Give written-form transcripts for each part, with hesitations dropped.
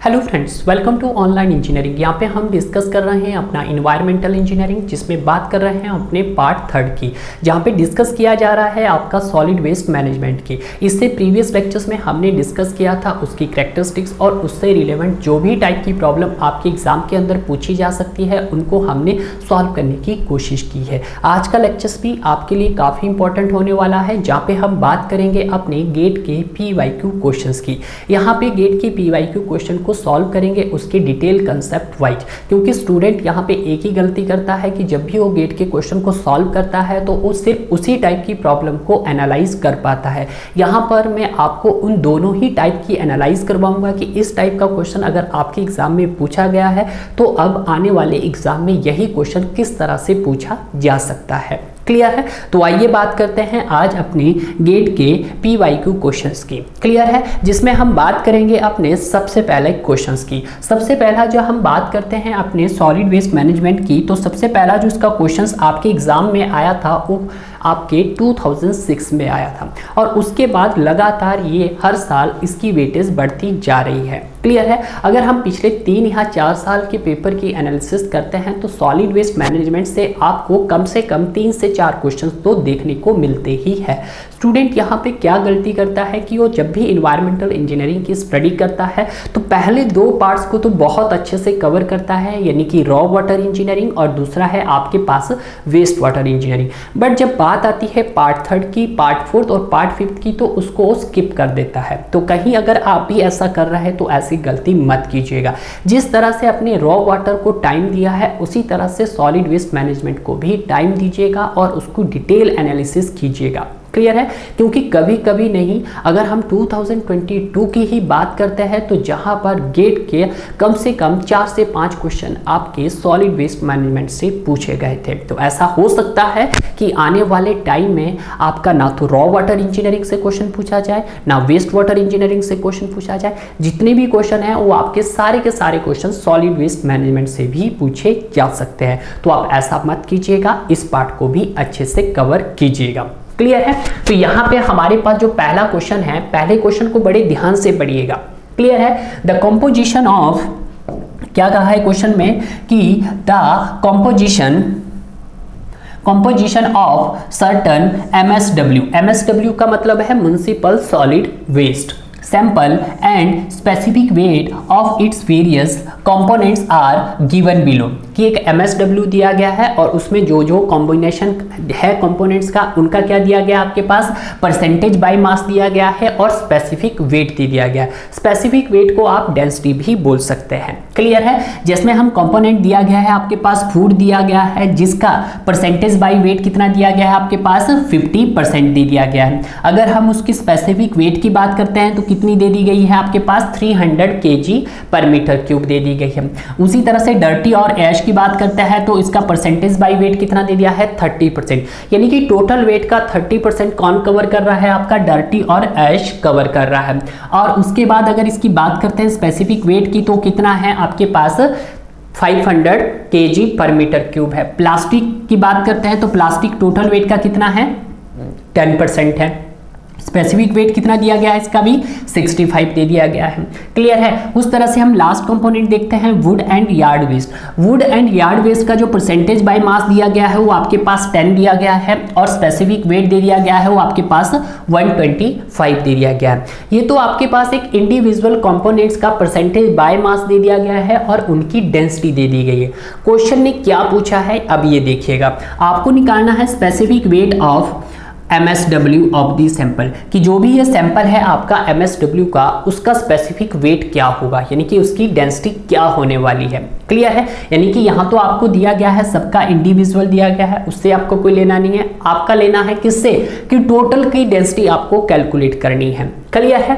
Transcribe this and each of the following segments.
Hello friends, welcome to online engineering. यहाँ पे हम डिस्कस कर रहे हैं अपना इन्वायरमेंटल इंजीनियरिंग, जिसमें बात कर रहे हैं अपने पार्ट थर्ड की, जहाँ पे डिस्कस किया जा रहा है आपका सॉलिड वेस्ट मैनेजमेंट की। इससे प्रीवियस लेक्चर्स में हमने डिस्कस किया था उसकी कैरेक्टरिस्टिक्स और उससे रिलेवेंट जो भी टाइप की प्रॉब्लम आपके एग्जाम के अंदर पूछी जा सकती है उनको हमने सॉल्व करने की कोशिश की है। आज का लेक्चर्स भी आपके लिए काफ़ी इंपॉर्टेंट होने वाला है, जहाँ पे हम बात करेंगे अपने गेट के PYQ क्वेश्चंस की। यहाँ पे गेट के PYQ क्वेश्चन को सॉल्व करेंगे उसके डिटेल कंसेप्ट वाइज, क्योंकि स्टूडेंट यहाँ पे एक ही गलती करता है कि जब भी वो गेट के क्वेश्चन को सॉल्व करता है तो वो सिर्फ उसी टाइप की प्रॉब्लम को एनालाइज कर पाता है। यहाँ पर मैं आपको उन दोनों ही टाइप की एनालाइज करवाऊंगा कि इस टाइप का क्वेश्चन अगर आपके एग्जाम में पूछा गया है तो अब आने वाले एग्जाम में यही क्वेश्चन किस तरह से पूछा जा सकता है। क्लियर है? तो आइए बात करते हैं आज अपनी गेट के PYQ क्वेश्चंस की। क्लियर है? जिसमें हम बात करेंगे अपने सबसे पहले क्वेश्चंस की। सबसे पहला जो हम बात करते हैं अपने सॉलिड वेस्ट मैनेजमेंट की, तो सबसे पहला जो इसका क्वेश्चंस आपके एग्जाम में आया था वो आपके 2006 में आया था, और उसके बाद लगातार ये हर साल इसकी वेटेज बढ़ती जा रही है। क्लियर है? अगर हम पिछले 3 या 4 साल के पेपर की एनालिसिस करते हैं तो सॉलिड वेस्ट मैनेजमेंट से आपको कम से कम 3 से 4 क्वेश्चंस तो देखने को मिलते ही है। स्टूडेंट यहाँ पे क्या गलती करता है कि वो जब भी इन्वायरमेंटल इंजीनियरिंग की स्टडी करता है तो पहले 2 पार्ट्स को तो बहुत अच्छे से कवर करता है, यानी कि रॉ वाटर इंजीनियरिंग और दूसरा है आपके पास वेस्ट वाटर इंजीनियरिंग। बट जब बात आती है पार्ट थर्ड की, पार्ट फोर्थ और पार्ट फिफ्थ की, तो उसको स्किप कर देता है। तो कहीं अगर आप भी ऐसा कर रहे हैं तो ऐसी गलती मत कीजिएगा। जिस तरह से अपने रॉ वाटर को टाइम दिया है उसी तरह से सॉलिड वेस्ट मैनेजमेंट को भी टाइम दीजिएगा और उसको डिटेल एनालिसिस कीजिएगा। क्लियर है? क्योंकि कभी कभी नहीं, अगर हम 2022 की ही बात करते हैं तो जहां पर गेट के कम से कम 4 से 5 क्वेश्चन आपके सॉलिड वेस्ट मैनेजमेंट से पूछे गए थे। तो ऐसा हो सकता है कि आने वाले टाइम में आपका ना तो रॉ वाटर इंजीनियरिंग से क्वेश्चन पूछा जाए, ना वेस्ट वाटर इंजीनियरिंग से क्वेश्चन पूछा जाए। जितने भी क्वेश्चन हैं वो आपके सारे के सारे क्वेश्चन सॉलिड वेस्ट मैनेजमेंट से भी पूछे जा सकते हैं। तो आप ऐसा मत कीजिएगा, इस पार्ट को भी अच्छे से कवर कीजिएगा। क्लियर है? तो यहाँ पे हमारे पास जो पहला क्वेश्चन है, पहले क्वेश्चन को बड़े ध्यान से पढ़िएगा। क्लियर है? द कंपोजिशन ऑफ, क्या कहा है क्वेश्चन में कि the composition of certain MSW का मतलब है municipal solid waste sample and specific weight of its various components are given below, कि एक MSW दिया गया है और उसमें जो जो कॉम्बिनेशन है कंपोनेंट्स का उनका क्या दिया गया, आपके पास परसेंटेज बाय मास दिया गया है और स्पेसिफिक वेट दिया गया है। स्पेसिफिक वेट को आप डेंसिटी भी बोल सकते हैं। क्लियर है? जिसमें हम कंपोनेंट दिया गया है, आपके पास फूड दिया गया है जिसका परसेंटेज बाय वेट कितना दिया गया है, आपके पास 50% दे दिया गया है। अगर हम उसकी स्पेसिफिक वेट की बात करते हैं तो कितनी दे दी गई है, आपके पास 300 kg/m³ दे दी गई है। उसी तरह से डर्टी और ऐश की बात करते हैं तो इसका परसेंटेज बाय वेट कितना दे दिया है, 30%, यानी कि टोटल वेट का 30% कौन कवर कर रहा है, आपका डर्टी और ऐश कवर कर रहा है। और उसके बाद अगर इसकी बात करते हैं स्पेसिफिक वेट की तो कितना है आपके पास 500 kg/m³ है। प्लास्टिक की बात करते हैं तो प्लास्टिक टोटल वेट का कितना है, 10% है। स्पेसिफिक वेट कितना दिया गया है, इसका भी 65 दे दिया गया है। क्लियर है? उस तरह से हम लास्ट कंपोनेंट देखते हैं wood and yard waste. Wood and yard waste का जो परसेंटेज बाय मास दिया गया है वो आपके पास 10 दिया गया है और स्पेसिफिक वेट दे दिया गया है वो आपके पास 125 दे दिया गया है। ये तो आपके पास एक इंडिविजुअल कंपोनेंट्स का परसेंटेज बाय मास दे दिया गया है और उनकी डेंसिटी दे दी गई है। क्वेश्चन ने क्या पूछा है, अब ये देखिएगा, आपको निकालना है specific weight of MSW of the sample, कि जो भी ये सैंपल है आपका MSW का, उसका स्पेसिफिक वेट क्या होगा, यानी कि उसकी डेंसिटी क्या होने वाली है। क्लियर है? यानी कि यहाँ तो आपको दिया गया है, सबका इंडिविजुअल दिया गया है, उससे आपको कोई लेना नहीं है। आपका लेना है किससे, कि टोटल की डेंसिटी आपको कैलकुलेट करनी है। क्लियर है?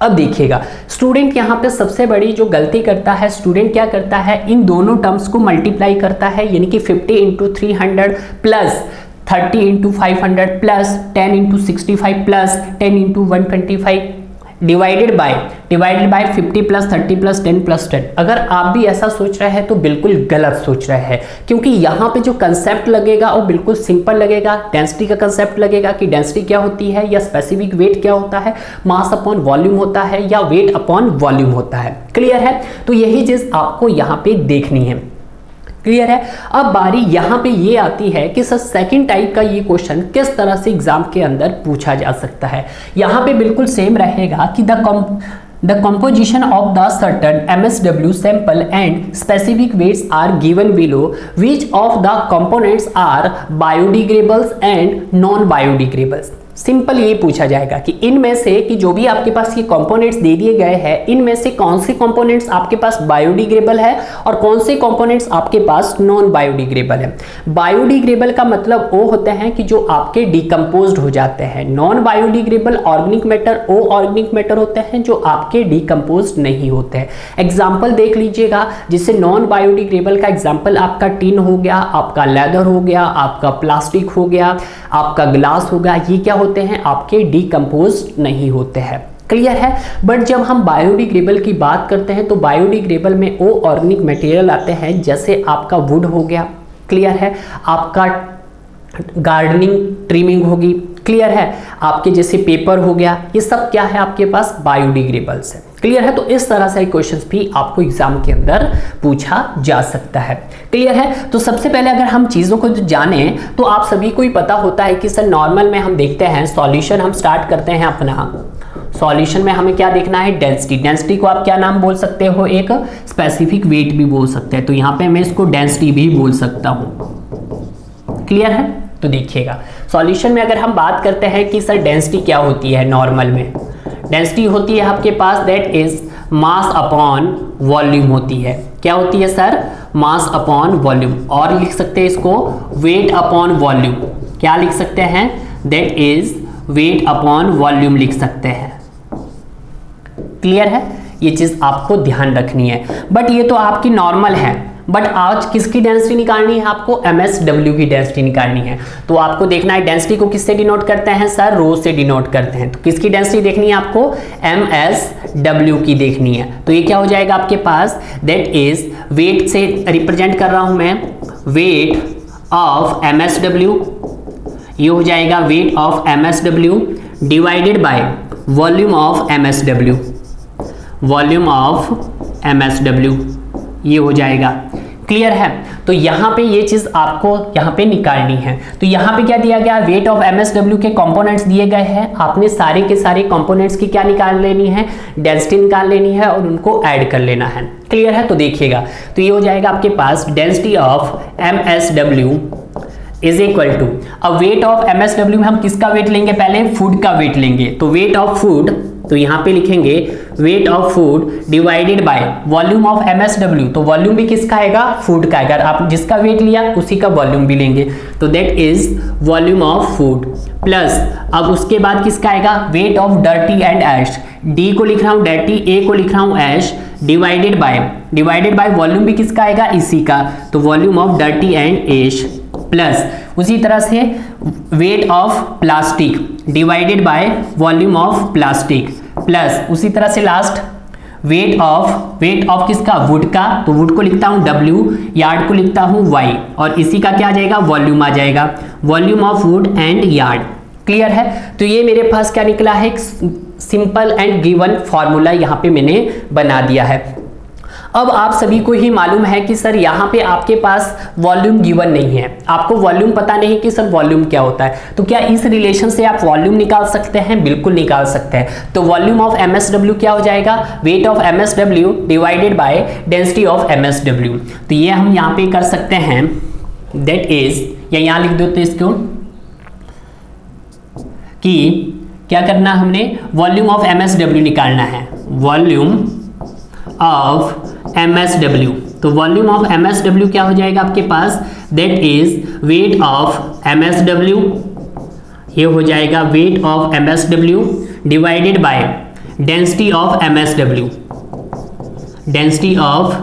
अब देखिएगा, स्टूडेंट यहाँ पे सबसे बड़ी जो गलती करता है, स्टूडेंट क्या करता है, इन दोनों टर्म्स को मल्टीप्लाई करता है, यानी कि 50 × 300 plus 30 × 500 plus 10 × 65 plus 10 × 125 divided by 50 plus 30 plus 10 plus 10। अगर आप भी ऐसा सोच रहे हैं तो बिल्कुल गलत सोच रहे हैं, क्योंकि यहाँ पे जो कंसेप्ट लगेगा वो बिल्कुल सिंपल लगेगा। डेंसिटी का कंसेप्ट लगेगा कि डेंसिटी क्या होती है या स्पेसिफिक वेट क्या होता है, मास अपॉन वॉल्यूम होता है या वेट अपॉन वॉल्यूम होता है। क्लियर है? तो यही चीज आपको यहाँ पे देखनी है। क्लियर है? अब बारी यहां पे ये आती है कि सर सेकंड टाइप का ये क्वेश्चन किस तरह से एग्जाम के अंदर पूछा जा सकता है। यहां पे बिल्कुल सेम रहेगा कि the composition of the certain MSW sample and specific weights are given below, which of the components are biodegradables and non-biodegradables। Simple ये पूछा जाएगा कि इनमें से कि जो भी आपके पास ये कंपोनेंट्स दे दिए गए हैं, इनमें से कौन से कंपोनेंट्स आपके पास बायोडिग्रेडेबल है और कौन से कंपोनेंट्स आपके पास नॉन बायोडिग्रेडेबल है। बायोडिग्रेडेबल का मतलब वो होते हैं कि जो आपके डिकम्पोज्ड हो जाते हैं। नॉन बायोडिग्रेडेबल ऑर्गेनिक मैटर वो ऑर्गेनिक मैटर होते हैं जो आपके डिकम्पोज्ड नहीं होते हैं। एग्जाम्पल देख लीजिएगा, जिससे नॉन बायोडिग्रेडेबल का एग्जाम्पल आपका टिन हो गया, आपका लेदर हो गया, आपका प्लास्टिक हो गया, आपका ग्लास हो गया। ये क्या होते हैं? आपके डिकम्पोज नहीं होते हैं। क्लियर है? बट जब हम बायोडिग्रेडेबल की बात करते हैं तो बायोडिग्रेडेबल में वो ऑर्गेनिक मटेरियल आते हैं, जैसे आपका वुड हो गया, क्लियर है, आपका गार्डनिंग ट्रिमिंग होगी, क्लियर है, आपके जैसे पेपर हो गया, ये सब क्या है आपके पास? बायोडिग्रेडेबल्स है। क्लियर है? तो इस तरह से क्वेश्चंस भी आपको एग्जाम के अंदर पूछा जा सकता है। क्लियर है? तो सबसे पहले अगर हम चीज़ों को जाने तो आप सभी को ही पता होता है कि सर नॉर्मल में हम देखते हैं सॉल्यूशन, हम स्टार्ट करते हैं अपना सॉल्यूशन में हमें क्या देखना है? डेंसिटी। डेंसिटी को आप क्या नाम बोल सकते हो? एक स्पेसिफिक वेट भी बोल सकते हैं, तो यहाँ पे मैं इसको डेंसिटी भी बोल सकता हूँ। क्लियर है? तो देखिएगा सॉल्यूशन में अगर हम बात करते हैं कि सर डेंसिटी क्या होती है, नॉर्मल में डेंसिटी होती है आपके पास that is mass upon volume होती है। क्या होती है सर? मास अपॉन वॉल्यूम। और लिख सकते हैं इसको वेट अपॉन वॉल्यूम। क्या लिख सकते हैं? That is weight upon volume लिख सकते हैं। क्लियर है? ये चीज आपको ध्यान रखनी है। बट ये तो आपकी नॉर्मल है, बट आज किसकी डेंसिटी निकालनी है? आपको MSW की डेंसिटी निकालनी है। तो आपको देखना है डेंसिटी को किससे डिनोट करते हैं सर? रो से डिनोट करते हैं। तो किसकी डेंसिटी देखनी है आपको? MSW की देखनी है। तो ये क्या हो जाएगा आपके पास? दैट इज वेट से रिप्रेजेंट कर रहा हूं मैं, वेट ऑफ MSW। ये हो जाएगा weight of MSW divided by volume of MSW, volume of MSW ये हो जाएगा। क्लियर है? तो यहाँ पे ये चीज आपको यहाँ पे निकालनी है। तो यहाँ पे क्या दिया गया? वेट ऑफ MSW के कंपोनेंट्स दिए गए हैं। आपने सारे के सारे कंपोनेंट्स की क्या निकाल लेनी है? डेंसिटी निकाल लेनी है और उनको ऐड कर लेना है। क्लियर है? तो देखिएगा, तो ये हो जाएगा आपके पास density of MSW is equal to, अब वेट ऑफ MSW में हम किसका वेट लेंगे? पहले फूड का वेट लेंगे। तो वेट ऑफ फूड, तो यहाँ पे लिखेंगे wait of food divided by volume of MSW। तो वॉल्यूम भी किसका आएगा? फूड का। अगर आप जिसका वेट लिया उसी का वॉल्यूम भी लेंगे, तो that is volume of food plus, अब उसके बाद किसका आएगा? Weight of dirty and ash. D को लिख रहा हूँ डर्टी, ए को लिख रहा हूँ ऐश, डिवाइडेड बाय वॉल्यूम भी किसका आएगा? इसी का। तो volume of dirty and ash plus उसी तरह से weight of plastic divided by volume of plastic plus उसी तरह से लास्ट वेट ऑफ किसका? वुड का। तो वुड को लिखता हूं W, यार्ड को लिखता हूं Y, और इसी का क्या आ जाएगा? वॉल्यूम आ जाएगा, volume of wood and yard. Clear है? तो ये मेरे पास क्या निकला है? सिंपल एंड गिवन फॉर्मूला यहाँ पे मैंने बना दिया है। अब आप सभी को ही मालूम है कि सर यहाँ पे आपके पास वॉल्यूम गिवन नहीं है, आपको वॉल्यूम पता नहीं कि सर वॉल्यूम क्या होता है। तो क्या इस रिलेशन से आप वॉल्यूम निकाल सकते हैं? बिल्कुल निकाल सकते हैं। तो वॉल्यूम ऑफ MSW क्या हो जाएगा? Weight of MSW divided by density of MSW। तो ये हम यहाँ पे कर सकते हैं, दैट इज, या यहाँ लिख दो तो इसको कि क्या करना, हमने वॉल्यूम ऑफ MSW निकालना है, वॉल्यूम ऑफ MSW। तो वॉल्यूम ऑफ MSW क्या हो जाएगा आपके पास? That is weight of MSW, ये हो जाएगा weight of MSW divided by density of MSW, density of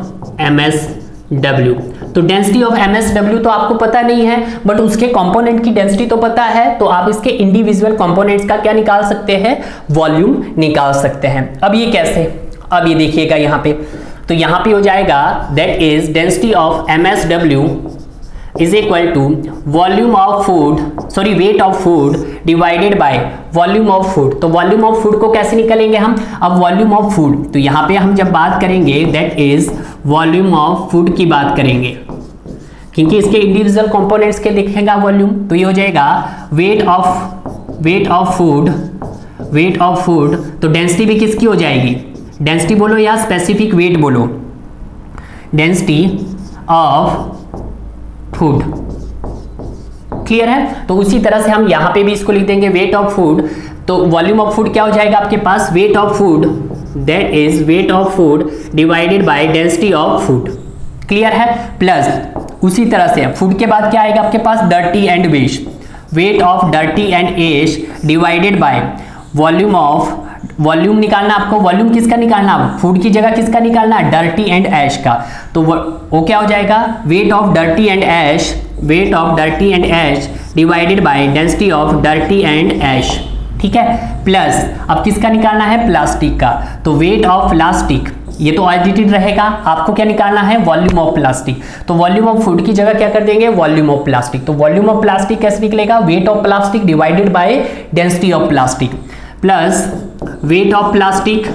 MSW। तो डेंसिटी ऑफ MsW तो आपको पता नहीं है, बट उसके कंपोनेंट की डेंसिटी तो पता है, तो आप इसके इंडिविजुअल कंपोनेंट्स का क्या निकाल सकते हैं, वॉल्यूम निकाल सकते हैं। अब ये कैसे, अब ये देखिएगा यहाँ पे, तो यहाँ पे हो जाएगा that is density of MsW is equal to volume of food, sorry weight of food divided by volume of food. तो वॉल्यूम ऑफ फूड को कैसे निकालेंगे हम, अब वॉल्यूम ऑफ फूड, तो यहाँ पे हम जब बात करेंगे that is volume of food की बात करेंगे, क्योंकि इसके इंडिविजुअल कंपोनेंट्स के लिखेगा वॉल्यूम, तो ये हो जाएगा वेट ऑफ फूड। तो डेंसिटी भी किसकी हो जाएगी, डेंसिटी बोलो या स्पेसिफिक वेट बोलो, डेंसिटी ऑफ फूड। क्लियर है। तो उसी तरह से हम यहां पे भी इसको लिख देंगे वेट ऑफ फूड। तो वॉल्यूम ऑफ फूड क्या हो जाएगा आपके पास, weight of food, that is weight of food divided by density of food. Clear है। प्लस उसी तरह से फूड के बाद क्या आएगा आपके पास, dirty and waste, weight of dirty and waste divided by volume of, volume निकालना आपको, वॉल्यूम किसका निकालना, फूड की जगह किसका निकालना, डर्टी एंड ऐश का। तो वो क्या हो जाएगा, weight of dirty and ash, weight of dirty and ash divided by density of dirty and ash. ठीक है। प्लस अब किसका निकालना है, प्लास्टिक का, तो वेट ऑफ प्लास्टिक, ये तो एडिटेड रहेगा, आपको क्या निकालना है, वॉल्यूम ऑफ प्लास्टिक। तो वॉल्यूम ऑफ फूड की जगह क्या कर देंगे, वॉल्यूम ऑफ प्लास्टिक। तो वॉल्यूम ऑफ प्लास्टिक कैसे निकलेगा, wait of plastic divided by density of plastic plus wait of plastic,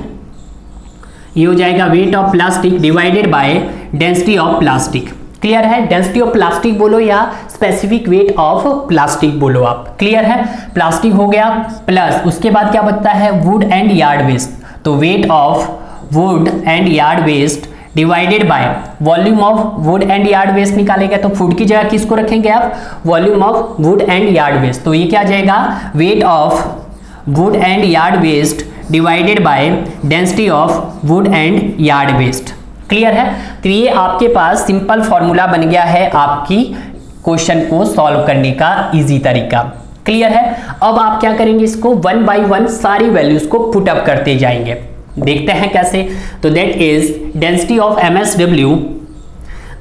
ये हो जाएगा weight of plastic divided by density of plastic. Clear है। डेंसिटी ऑफ प्लास्टिक बोलो या स्पेसिफिक वेट ऑफ प्लास्टिक बोलो आप। क्लियर है। प्लास्टिक हो गया, प्लस उसके बाद क्या बचता है, वुड एंड यार्ड वेस्ट। तो weight of wood and yard waste divided by volume of wood and yard waste निकालेगा, तो फूड की जगह किसको रखेंगे आप, volume of wood and yard waste. तो ये क्या आ जाएगा, weight of wood and yard waste divided by density of wood and yard waste. Clear है। तो ये आपके पास सिंपल फॉर्मूला बन गया है आपकी क्वेश्चन को सॉल्व करने का इजी तरीका। क्लियर है। अब आप क्या करेंगे, इसको वन बाय वन सारी वैल्यूज को पुट अप करते जाएंगे। देखते हैं कैसे। तो that is density of MsW,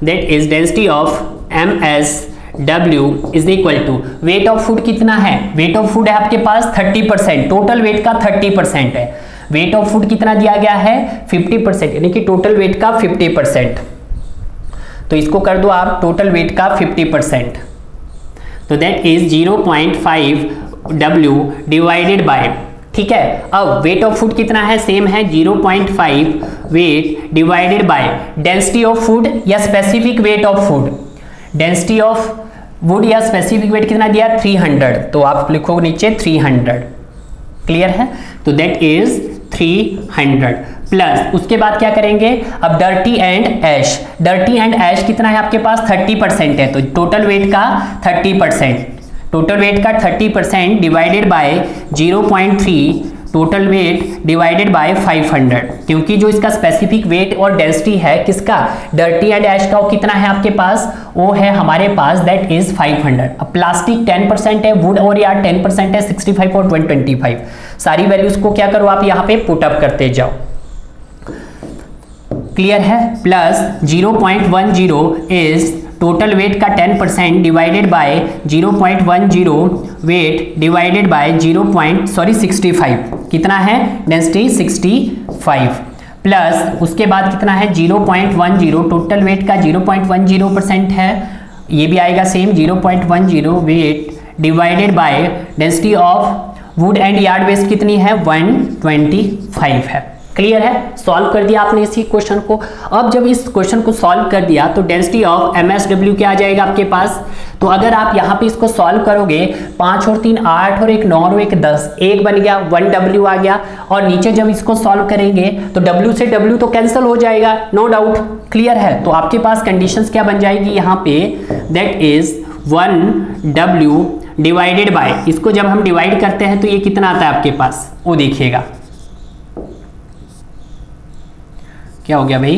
that is density of MsW is equal to weight of food कितना है, वेट ऑफ फूड है आपके पास 30%, टोटल वेट का 30% है। वेट ऑफ फूड कितना दिया गया है, 50%, यानी कि टोटल वेट का 50%। तो इसको कर दो आप टोटल वेट का 50%, तो that is 0.5 W divided by, ठीक है। अब वेट ऑफ फूड कितना है, सेम है 0.5 weight divided by density of food या specific weight of food, density of wood या स्पेसिफिक वेट कितना दिया 300, तो आप लिखो नीचे 300। क्लियर है। तो दैट इज 300 प्लस उसके बाद क्या करेंगे, अब dirty and ash, dirty and ash कितना है आपके पास 30% है, तो टोटल वेट का 30%, टोटल वेट का 30% divided by 0.3 total weight divided bye 500, क्योंकि जो इसका स्पेसिफिक वेट और डेंसिटी है किसका, डर्टी एंड ऐश का, वो कितना है आपके पास, वो है हमारे पास दैट इज 500। अब प्लास्टिक 10% है, वुड और यार 10% है, 65 और 25। सारी वैल्यूज को क्या करो आप यहाँ पे पुट अप करते जाओ। क्लियर है। प्लस 0.10 इज टोटल वेट का 10% divided by 0.10 weight divided bye 65, कितना है डेंसिटी 65, प्लस उसके बाद कितना है 0.10, टोटल वेट का 0.10% है, ये भी आएगा same 0.10 weight divided by density of wood and yard waste कितनी है 125 है। क्लियर है। सॉल्व कर दिया आपने इसी क्वेश्चन को। अब जब इस क्वेश्चन को सॉल्व कर दिया तो डेंसिटी ऑफ MsW क्या आ जाएगा आपके पास, तो अगर आप यहाँ पे इसको सॉल्व करोगे 5 और 3 8 और 1 9 और 1 10, 1 बन गया, 1W आ गया, और नीचे जब इसको सॉल्व करेंगे तो W से W तो कैंसिल हो जाएगा, नो डाउट। क्लियर है। तो आपके पास कंडीशंस क्या बन जाएगी यहाँ पे, that is 1W divided by, इसको जब हम डिवाइड करते हैं तो ये कितना आता है आपके पास, वो देखिएगा क्या हो गया भाई,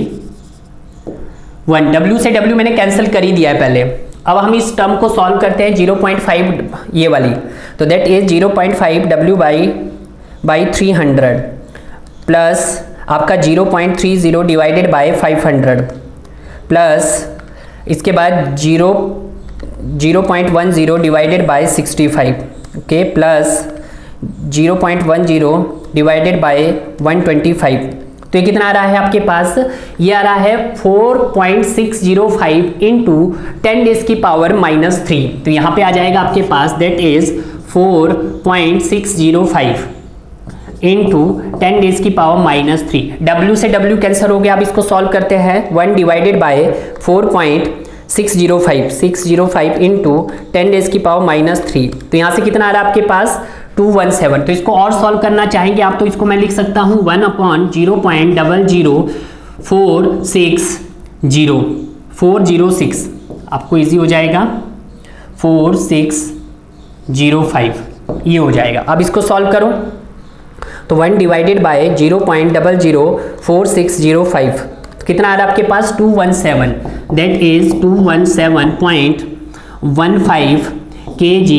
1, W से W मैंने कैंसिल कर ही दिया है पहले। अब हम इस टर्म को सॉल्व करते हैं 0.5 ये वाली, तो that is 0.5 W by 300 plus आपका 0.30 डिवाइडेड बाय 500 प्लस इसके बाद 0.10 divided by 65, okay, plus 0.10 divided by 125, तो ये कितना आ रहा है आपके पास, ये आ रहा है 4.605 इंटू 10 डेज की पावर -3, तो यहाँ पे आ जाएगा आपके पास दैट इज 4.605 इंटू 10 डेज की पावर -3। W से W कैंसिल हो गया। अब इसको सॉल्व करते हैं। 1 डिवाइडेड बाय 4.605 इंटू 10 डेज की पावर -3, तो यहाँ से कितना आ रहा है आपके पास 217। तो इसको और सॉल्व करना चाहेंगे आप तो इसको मैं लिख सकता हूँ 1/0.00406, आपको इजी हो जाएगा 4605, ये हो जाएगा। अब इसको सॉल्व करो तो 1 डिवाइडेड बाय 0.004605, कितना आ रहा है आपके पास 217, that is 217.15 kg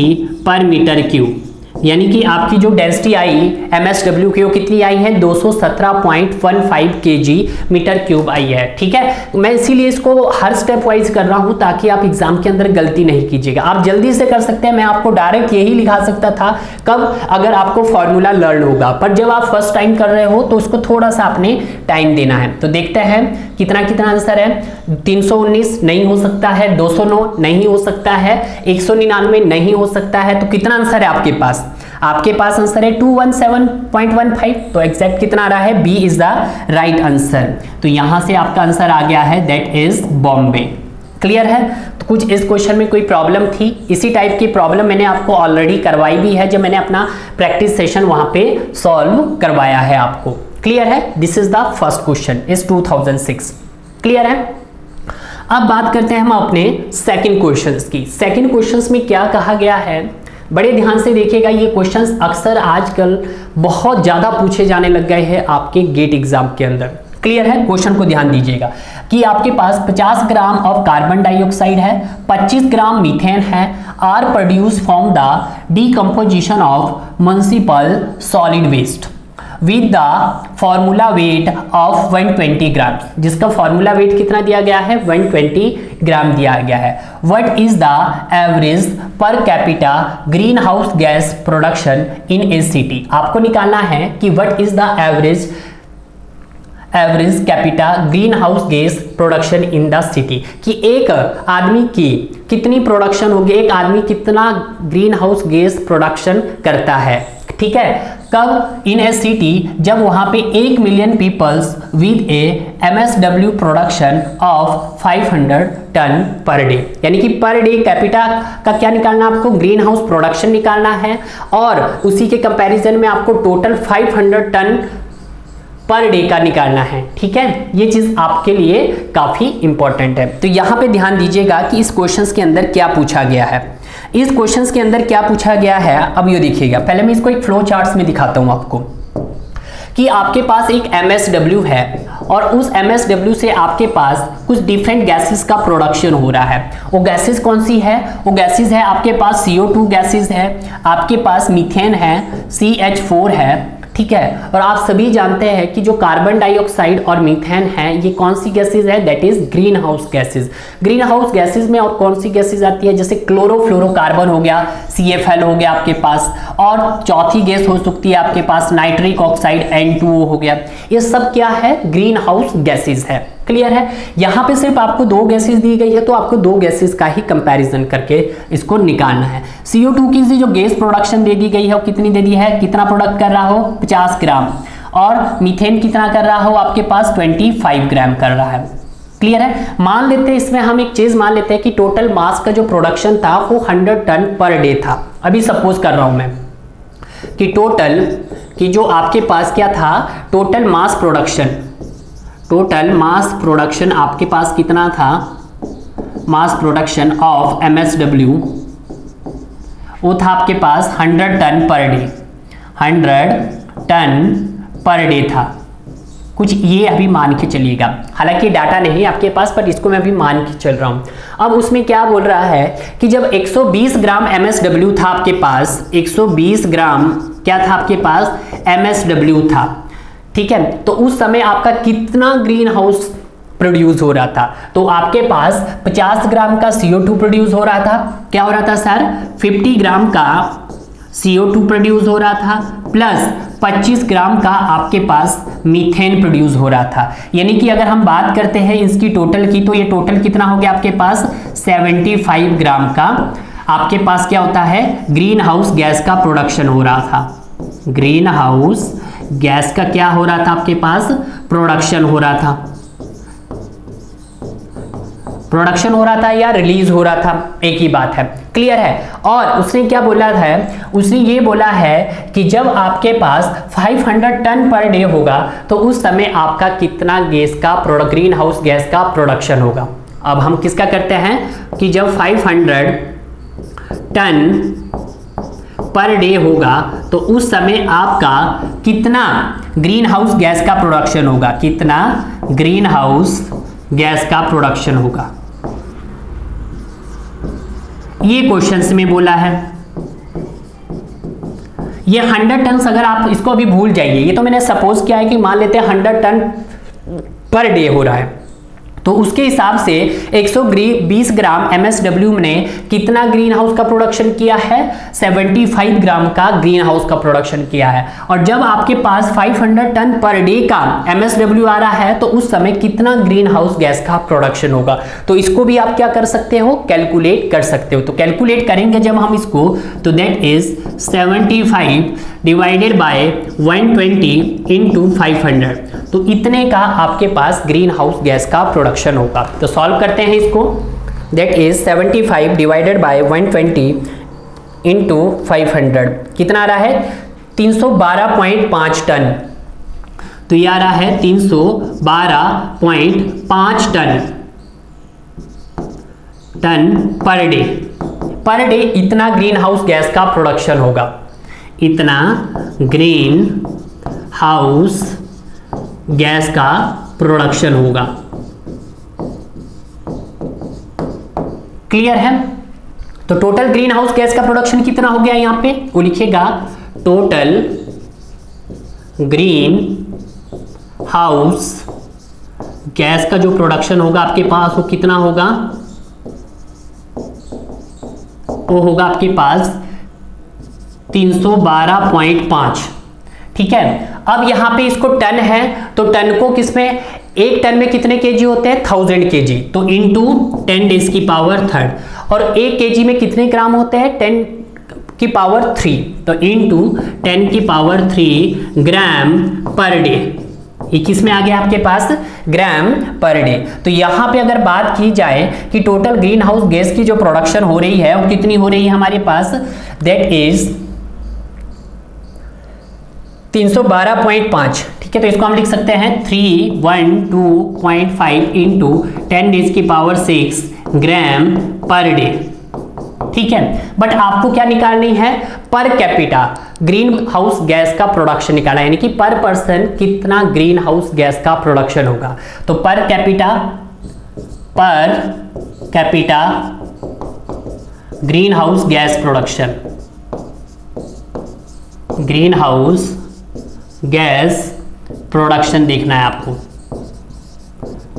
per metre cube, यानी कि आपकी जो डेंसिटी आई MSW की वो कितनी आई है 217.15 kg मीटर क्यूब आई है। ठीक है, मैं इसीलिए इसको हर स्टेप वाइज कर रहा हूं ताकि आप एग्जाम के अंदर गलती नहीं कीजिएगा। आप जल्दी से कर सकते हैं, मैं आपको डायरेक्ट यही लिखा सकता था कब, अगर आपको फॉर्मूला लर्न होगा, पर जब आप फर्स्ट टाइम कर रहे हो तो उसको थोड़ा सा आपने टाइम देना है। तो देखते हैं कितना कितना आंसर है। 319 नहीं हो सकता है, 209 नहीं हो सकता है, 199 नहीं हो सकता है, तो कितना आंसर है आपके पास? आपके पास आंसर है 217.15, तो एग्जैक्ट कितना आ रहा है? B is the right answer. तो यहां से आपका आंसर आ गया है दैट इज बॉम्बे। क्लियर है? तो कुछ इस क्वेश्चन में कोई प्रॉब्लम थी? इसी टाइप की प्रॉब्लम मैंने आपको ऑलरेडी करवाई भी है जब मैंने अपना प्रैक्टिस सेशन वहां पे सॉल्व करवाया है आपको। क्लियर है? This is the first question is 2006। Clear है? अब बात करते हैं हम अपने सेकंड क्वेश्चंस की। सेकंड क्वेश्चंस में क्या कहा गया है, बड़े ध्यान से देखिएगा। ये क्वेश्चंस अक्सर आजकल बहुत ज्यादा पूछे जाने लग गए हैं आपके गेट एग्जाम के अंदर। क्लियर है? क्वेश्चन को ध्यान दीजिएगा कि आपके पास 50 ग्राम ऑफ कार्बन डाइऑक्साइड है, 25 ग्राम मीथेन है, are produce from the decomposition of municipal solid waste with the formula weight of 120 gram, जिसका फॉर्मूला वेट कितना दिया गया है? 120 ग्राम दिया गया है। What is the average per capita green house gas production in A city? आपको निकालना है कि what is the average capita green house gas production in the city, कि एक आदमी की कितनी प्रोडक्शन होगी, एक आदमी कितना ग्रीन हाउस गैस प्रोडक्शन करता है। ठीक है, कब? इन ए सिटी, जब वहां पे 1 million peoples with a MSW production of 500 ton per day, यानी कि पर डे कैपिटा का क्या निकालना आपको? ग्रीन हाउस प्रोडक्शन निकालना है, और उसी के कंपैरिजन में आपको टोटल 500 टन पर डे का निकालना है। ठीक है, ये चीज आपके लिए काफी इंपॉर्टेंट है। तो यहां पे ध्यान दीजिएगा कि इस क्वेश्चंस के अंदर क्या पूछा गया है। इस क्वेश्चंस के अंदर क्या पूछा गया है, अब ये देखिएगा। पहले मैं इसको एक फ्लो चार्ट्स में दिखाता हूं आपको कि आपके पास एक MSW है और उस MSW से आपके पास कुछ डिफरेंट गैसेस का प्रोडक्शन हो रहा है। वो गैसेस कौन सी है? वो गैसेस है आपके पास CO2 गैसेस है, आपके पास मीथेन है, CH4 है। ठीक है, और आप सभी जानते हैं कि जो कार्बन डाइऑक्साइड और मीथेन है ये कौन सी गैसेस है? That is green house gases. Green house gases में और कौन सी गैसेस आती है? जैसे क्लोरोफ्लोरोकार्बन हो गया, CFL हो गया आपके पास, और चौथी गैस हो सकती है आपके पास नाइट्रिक ऑक्साइड N2O हो गया। ये सब क्या है? ग्रीन हाउस गैसेस है। क्लियर है? यहां पे सिर्फ आपको 2 गैसेस दी गई है, तो आपको 2 गैसेस का ही कंपैरिजन करके इसको निकालना है। CO2 की जो गैस प्रोडक्शन दे दी गई है वो कितनी दे दी है? कितना प्रोडक्ट कर रहा हो? 50 ग्राम, और मीथेन कितना कर रहा हो? आपके पास 25 ग्राम कर रहा है। क्लियर है? मान लेते हैं इसमें हम एक चीज मान लेते हैं कि टोटल मास का जो प्रोडक्शन था वो 100 टन पर डे था। अभी सपोज कर रहा हूं मैं कि टोटल कि जो आपके पास क्या था, टोटल मास प्रोडक्शन आपके पास कितना था? मास प्रोडक्शन ऑफ MSW वो था आपके पास 100 ton per day, 100 ton per day था। कुछ ये अभी मान के चलिएगा, हालांकि डाटा नहीं है आपके पास, पर इसको मैं अभी मान के चल रहा हूं। अब उसमें क्या बोल रहा है कि जब 120 ग्राम MSW था आपके पास, 120 ग्राम क्या था आपके पास? MSW था। ठीक है, तो उस समय आपका कितना ग्रीन हाउस प्रोड्यूस हो रहा था। तो आपके पास 50 ग्राम का CO2 प्रोड्यूस हो रहा था। क्या हो रहा था सर? 50 ग्राम का CO2 प्रोड्यूस हो रहा था प्लस 25 ग्राम का आपके पास मीथेन प्रोड्यूस हो रहा था। यानी कि अगर हम बात करते हैं इसकी टोटल की, तो ये टोटल कितना हो गया आपके पास? 75 ग्राम का आपके पास क्या होता है? ग्रीन हाउस गैस का प्रोडक्शन हो रहा था। ग्रीन हाउस गैस का क्या हो रहा था आपके पास? प्रोडक्शन हो रहा था। प्रोडक्शन हो रहा था या रिलीज हो रहा था, एक ही बात है। क्लियर है? और उसने क्या बोला है? उसने ये बोला है कि जब आपके पास 500 टन पर डे होगा तो उस समय आपका कितना गैस का प्रोडक्ट, ग्रीन हाउस गैस का प्रोडक्शन होगा। अब हम किसका करते हैं कि जब 500 टन पर डे होगा तो उस समय आपका कितना ग्रीन हाउस गैस का प्रोडक्शन होगा, कितना ग्रीन हाउस गैस का प्रोडक्शन होगा। ये क्वेश्चंस में बोला है। ये 100 टन, अगर आप इसको अभी भूल जाइए, ये तो मैंने सपोज किया है कि मान लेते हैं 100 टन पर डे हो रहा है, तो उसके हिसाब से 120 ग्राम MSW ने कितना ग्रीन हाउस का प्रोडक्शन किया है? 75 ग्राम का ग्रीन हाउस का प्रोडक्शन किया है। और जब आपके पास 500 टन पर डे का MSW आ रहा है तो उस समय कितना ग्रीन हाउस गैस का प्रोडक्शन होगा। तो इसको भी आप क्या कर सकते हो? कैलकुलेट कर सकते हो। तो कैलकुलेट करेंगे जब हम इसको, तो that is 75 divided by 120 into 500, तो इतने का आपके पास ग्रीन हाउस गैस का प्रोडक्शन होगा। तो सॉल्व करते हैं इसको। That is 75 divided by 120 into 500, कितना आ रहा है? 312.5 टन। तो ये आ रहा है 312.5 ton per day. Per day इतना ग्रीन हाउस गैस का प्रोडक्शन होगा, इतना ग्रीन हाउस गैस का प्रोडक्शन होगा। क्लियर है? तो टोटल ग्रीन हाउस गैस का प्रोडक्शन कितना हो गया यहां पे? वो लिखिएगा टोटल ग्रीन हाउस गैस का जो प्रोडक्शन होगा आपके पास वो कितना होगा? वो होगा आपके पास 312.5। ठीक है, अब यहां पे इसको टन है तो टन को किसमें, एक टन में कितने केजी होते हैं? 1000 केजी, तो इंटू 10 डेज की पावर 3, और एक केजी में कितने ग्राम होते हैं? 10 की पावर 3, तो इंटू 10 की पावर 3 ग्राम पर डे। ये किस में आ गया आपके पास? ग्राम पर डे। तो यहां पे अगर बात की जाए कि टोटल ग्रीन हाउस गैस की जो प्रोडक्शन हो रही है वो कितनी हो रही है हमारे पास? That is 312.5। ठीक है, तो इसको हम लिख सकते हैं 312.5 इंटू 10 डेज की पावर 6 ग्राम पर डे। ठीक है, बट आपको क्या निकालनी है? Per capita green house gas का प्रोडक्शन निकालना, यानी कि पर पर्सन कितना ग्रीन हाउस गैस का प्रोडक्शन होगा। तो per capita green house gas production, green house gas production देखना है आपको।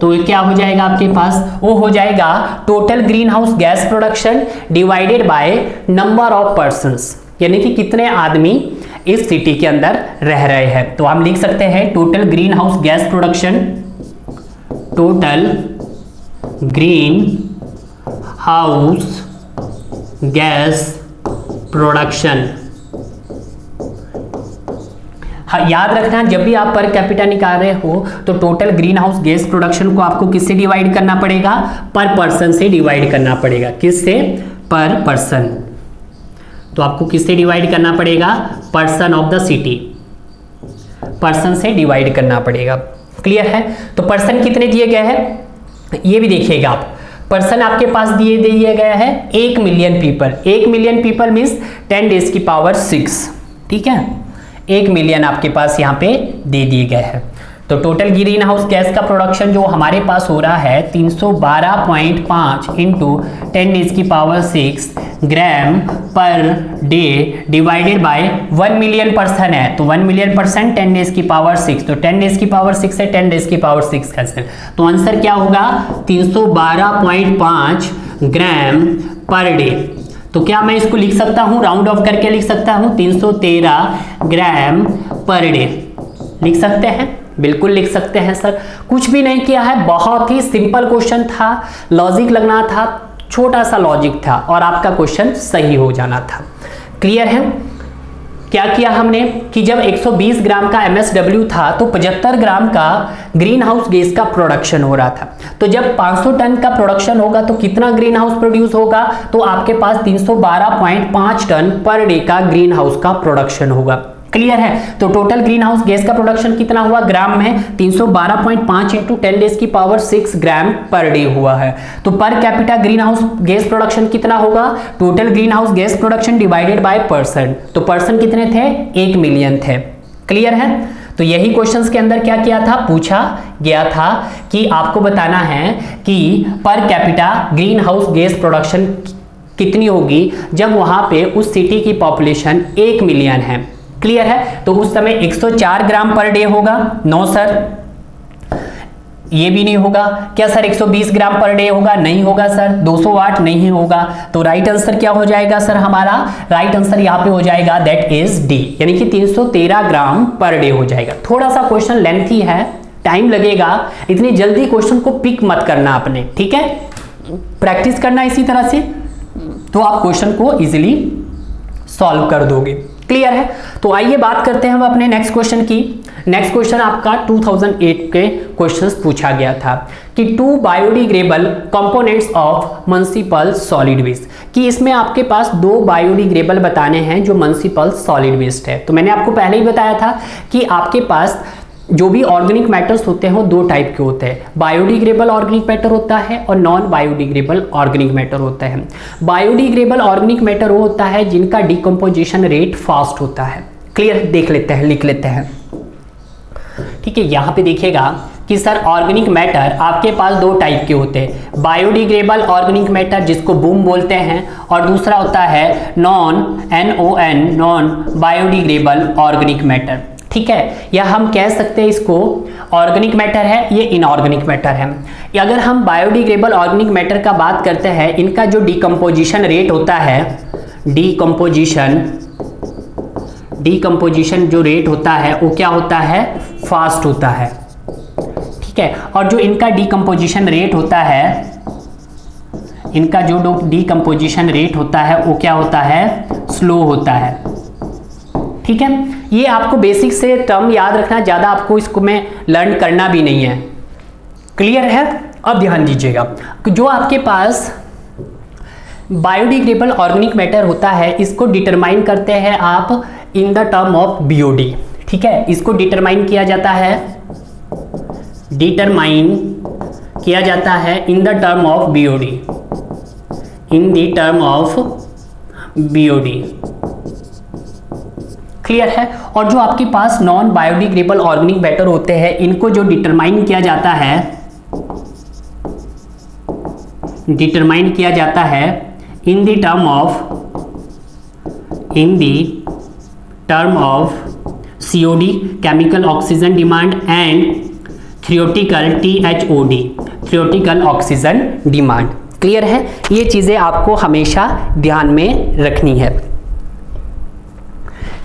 तो ये क्या हो जाएगा आपके पास? वो हो जाएगा total green house gas production divided by number of persons, यानी कि कितने आदमी इस सिटी के अंदर रह रहे हैं। तो हम लिख सकते हैं total green house gas production, total green house gas production. हाँ, याद रखना जब भी आप पर कैपिटा निकाल रहे हो तो total green house gas production को आपको किससे डिवाइड करना पड़ेगा? पर पर्सन से डिवाइड करना पड़ेगा। किससे? पर पर्सन। तो आपको किससे डिवाइड करना पड़ेगा? Person of the city, person से डिवाइड करना पड़ेगा। क्लियर है? तो पर्सन कितने दिए गए हैं ये भी देखिएगा आप। पर्सन आपके पास दिए गए हैं 1 million people. 1 million people means 10 days की पावर 6। ठीक है, 1 मिलियन आपके पास यहाँ पे दे दिए गए हैं। तो टोटल ग्रीन हाउस गैस का प्रोडक्शन जो हमारे पास हो रहा है 312.5 इंटू 10 डेज की power 6 gram per day divided by 1 million person है, तो 1 मिलियन पर्सन 10 डेज की पावर 6, तो 10 डेज की पावर 6 है, 10 डेज की पावर 6 कैंसिल, तो आंसर क्या होगा 312.5 ग्राम पर डे। तो क्या मैं इसको लिख सकता हूं, राउंड ऑफ करके लिख सकता हूं, 313 ग्राम पर डे लिख सकते हैं, बिल्कुल लिख सकते हैं सर। कुछ भी नहीं किया है, बहुत ही सिंपल क्वेश्चन था, लॉजिक लगना था, छोटा सा लॉजिक था और आपका क्वेश्चन सही हो जाना था। क्लियर है? क्या किया हमने कि जब 120 ग्राम का MSW था तो 75 ग्राम का ग्रीन हाउस गैस का प्रोडक्शन हो रहा था। तो जब 500 टन का प्रोडक्शन होगा तो कितना ग्रीन हाउस प्रोड्यूस होगा, तो आपके पास 312.5 टन पर डे का ग्रीन हाउस का प्रोडक्शन होगा। क्लियर है? तो टोटल ग्रीन हाउस गैस का प्रोडक्शन कितना हुआ ग्राम में, 312.5 इंटू 10 डेज की पावर 6 ग्राम पर डे हुआ है। तो per capita green house gas production कितना होगा, total green house gas production divided by person, तो पर्सन कितने थे, 1 मिलियन थे। क्लियर है? तो यही क्वेश्चंस के अंदर क्या किया था, पूछा गया था कि आपको बताना है कि per capita green house gas production कितनी होगी जब वहां पे उस सिटी की पॉपुलेशन 1 मिलियन है। क्लियर है? तो उस समय 104 ग्राम पर डे होगा। नो सर, ये भी नहीं होगा। क्या सर 120 ग्राम पर डे होगा? नहीं होगा सर। 208 नहीं होगा। तो राइट आंसर क्या हो जाएगा सर हमारा, राइट आंसर यहाँ पे हो जाएगा दैट इज डी, यानी कि 313 ग्राम पर डे हो जाएगा। थोड़ा सा क्वेश्चन लेंथी है, टाइम लगेगा, इतनी जल्दी क्वेश्चन को पिक मत करना आपने, ठीक है, प्रैक्टिस करना इसी तरह से, तो आप क्वेश्चन को इजीली सॉल्व कर दोगे। क्लियर है? तो आइए बात करते हैं हम अपने नेक्स्ट क्वेश्चन की। नेक्स्ट क्वेश्चन आपका 2008 के क्वेश्चंस पूछा गया था कि 2 biodegradable components of municipal solid waste, कि इसमें आपके पास 2 बायोडिग्रेडेबल बताने हैं जो म्युनिसिपल सॉलिड वेस्ट है। तो मैंने आपको पहले ही बताया था कि आपके पास जो भी ऑर्गेनिक मैटर्स होते हैं वो 2 टाइप के होते हैं, बायोडिग्रेडेबल ऑर्गेनिक मैटर होता है और नॉन बायोडिग्रेडेबल ऑर्गेनिक मैटर होता है। बायोडिग्रेडेबल ऑर्गेनिक मैटर वो होता है जिनका डिकम्पोजिशन रेट फास्ट होता है। क्लियर? देख लेते हैं, लिख लेते हैं, ठीक है। यहाँ पे देखिएगा कि सर ऑर्गेनिक मैटर आपके पास 2 टाइप के होते हैं, बायोडिग्रेडेबल ऑर्गेनिक मैटर जिसको बूम बोलते हैं, और दूसरा होता है नॉन बायोडिग्रेडेबल ऑर्गेनिक मैटर, ठीक है। या हम कह सकते हैं इसको ऑर्गेनिक मैटर है, ये इनऑर्गेनिक मैटर है। अगर हम बायोडिग्रेडेबल ऑर्गेनिक मैटर का बात करते हैं, इनका जो डिकम्पोजिशन रेट होता है, डिकम्पोजिशन जो रेट होता है वो क्या होता है, फास्ट होता है, ठीक है। और जो इनका डिकम्पोजिशन रेट होता है, इनका जो डिकम्पोजिशन रेट होता है वो क्या होता है, स्लो होता है, ठीक है। ये आपको बेसिक से टर्म याद रखना, ज़्यादा आपको इसको में लर्न करना भी नहीं है। क्लियर है? अब ध्यान दीजिएगा, जो आपके पास बायोडिग्रेडेबल ऑर्गेनिक मैटर होता है इसको डिटरमाइन करते हैं आप in the term of BOD, ठीक है। इसको डिटरमाइन किया जाता है in the term of BOD, in the term of BOD. Clear है? और जो आपके पास नॉन बायोडिग्रेडेबल ऑर्गेनिक मैटर होते हैं इनको जो डिटरमाइन किया जाता है in the term of COD, chemical oxygen demand, and theoretical THOD, theoretical oxygen demand. Clear है? ये चीजें आपको हमेशा ध्यान में रखनी है।